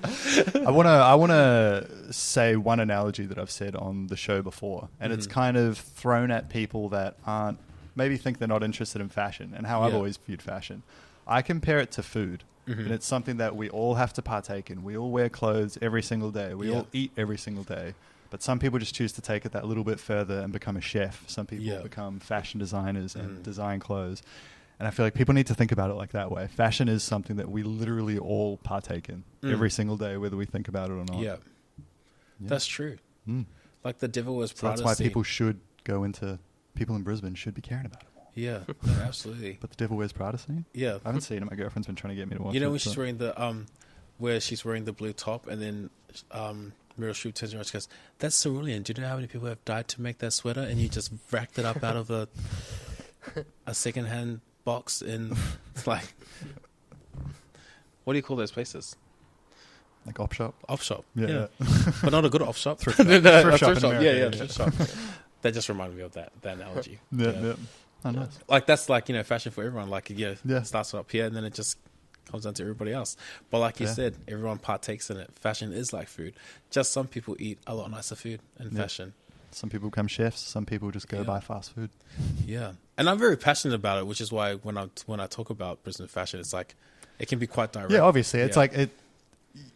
[SPEAKER 1] want to say one analogy that I've said on the show before, and it's kind of thrown at people that aren't, maybe think they're not interested in fashion and how I've always viewed fashion. I compare it to food. And it's something that we all have to partake in. We all wear clothes every single day. We all eat every single day. But some people just choose to take it that little bit further and become a chef. Some people become fashion designers and design clothes. And I feel like people need to think about it like that way. Fashion is something that we literally all partake in every single day, whether we think about it or not.
[SPEAKER 2] Yeah. That's true. Like the Devil Wears Prada.
[SPEAKER 1] That's why people in Brisbane should be caring about it.
[SPEAKER 2] Yeah, absolutely.
[SPEAKER 1] But the Devil Wears Prada scene?
[SPEAKER 2] Yeah.
[SPEAKER 1] I haven't seen it. My girlfriend's been trying to get me to watch it.
[SPEAKER 2] You know when she's wearing where she's wearing the blue top and then Meryl Streep turns around and she goes, that's cerulean. Do you know how many people have died to make that sweater? And you just racked it up out of a secondhand box in, like, what do you call those places?
[SPEAKER 1] Like op shop?
[SPEAKER 2] Op shop.
[SPEAKER 1] Yeah.
[SPEAKER 2] But not a good op shop.
[SPEAKER 1] Thrift shop. Thrift shop in America.
[SPEAKER 2] Thrift shop. That just reminded me of that analogy.
[SPEAKER 1] Yeah. Oh, nice.
[SPEAKER 2] Like that's like, you know, fashion for everyone. Like it starts up here and then it just comes down to everybody else. But like you said, everyone partakes in it. Fashion is like food. Just some people eat a lot nicer food in fashion.
[SPEAKER 1] Some people become chefs. Some people just go buy fast food.
[SPEAKER 2] Yeah, and I'm very passionate about it, which is why when I talk about Brisbane fashion, it's like it can be quite direct.
[SPEAKER 1] Yeah, obviously, it's like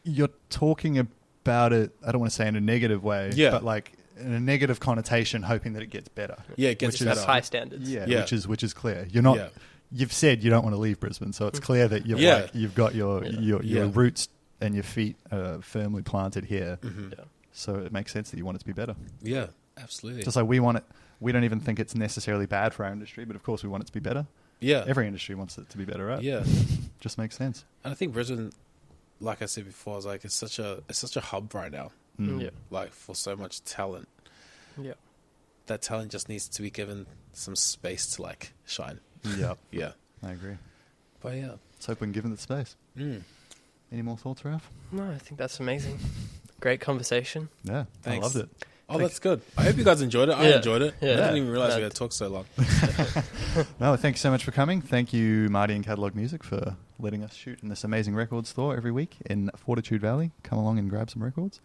[SPEAKER 1] you're talking about it. I don't want to say in a negative way, but like in a negative connotation, hoping that it gets better.
[SPEAKER 2] Yeah, it gets
[SPEAKER 3] Which
[SPEAKER 2] better.
[SPEAKER 3] is high standards.
[SPEAKER 1] Yeah,
[SPEAKER 2] Yeah.
[SPEAKER 1] which is clear. You're not.
[SPEAKER 2] Yeah.
[SPEAKER 1] You've said you don't want to leave Brisbane, so it's clear that you've got your roots and your feet firmly planted here.
[SPEAKER 2] Mhm.
[SPEAKER 3] Yeah.
[SPEAKER 1] So it makes sense that you want it to be better.
[SPEAKER 2] Yeah, absolutely.
[SPEAKER 1] Just like we want it. We don't even think it's necessarily bad for our industry, but of course we want it to be better.
[SPEAKER 2] Yeah.
[SPEAKER 1] Every industry wants it to be better, right?
[SPEAKER 2] Yeah.
[SPEAKER 1] Just makes sense.
[SPEAKER 2] And I think Brisbane, like I said before, is like it's such a hub right now.
[SPEAKER 1] Mm.
[SPEAKER 3] Yeah.
[SPEAKER 2] Like for so much talent.
[SPEAKER 3] Yeah.
[SPEAKER 2] That talent just needs to be given some space to like shine.
[SPEAKER 1] Yep.
[SPEAKER 2] Yeah.
[SPEAKER 1] I agree.
[SPEAKER 2] But yeah.
[SPEAKER 1] Let's hope we can give them the space.
[SPEAKER 2] Mm.
[SPEAKER 1] Any more thoughts, Ralph?
[SPEAKER 3] No, I think that's amazing. Great conversation.
[SPEAKER 1] Yeah,
[SPEAKER 2] Thanks.
[SPEAKER 1] I loved it.
[SPEAKER 2] Oh, that's good. I hope you guys enjoyed it. I
[SPEAKER 3] Yeah.
[SPEAKER 2] enjoyed it.
[SPEAKER 3] Yeah.
[SPEAKER 2] I didn't even realize
[SPEAKER 3] Yeah.
[SPEAKER 2] we had talked so long.
[SPEAKER 1] No, thank you so much for coming. Thank you, Marty and Catalog Music, for letting us shoot in this amazing record store every week in Fortitude Valley. Come along and grab some records.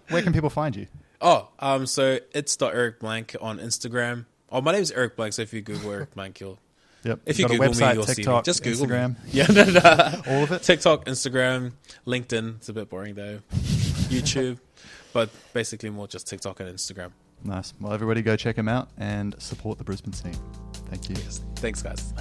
[SPEAKER 1] Where can people find you?
[SPEAKER 2] Oh, so it's Eric Blanc on Instagram. Oh, my name is Eric Blanc, so if you Google Eric Blanc, you'll...
[SPEAKER 1] Yep.
[SPEAKER 2] If you
[SPEAKER 1] Got
[SPEAKER 2] Google
[SPEAKER 1] a website,
[SPEAKER 2] me, you'll
[SPEAKER 1] TikTok,
[SPEAKER 2] see me. Just Google
[SPEAKER 1] Instagram.
[SPEAKER 2] me. Yeah, no.
[SPEAKER 1] All of it?
[SPEAKER 2] TikTok, Instagram, LinkedIn. It's a bit boring, though. YouTube. But basically more just TikTok and Instagram.
[SPEAKER 1] Nice. Well, everybody go check them out and support the Brisbane scene. Thank you.
[SPEAKER 2] Thanks, guys.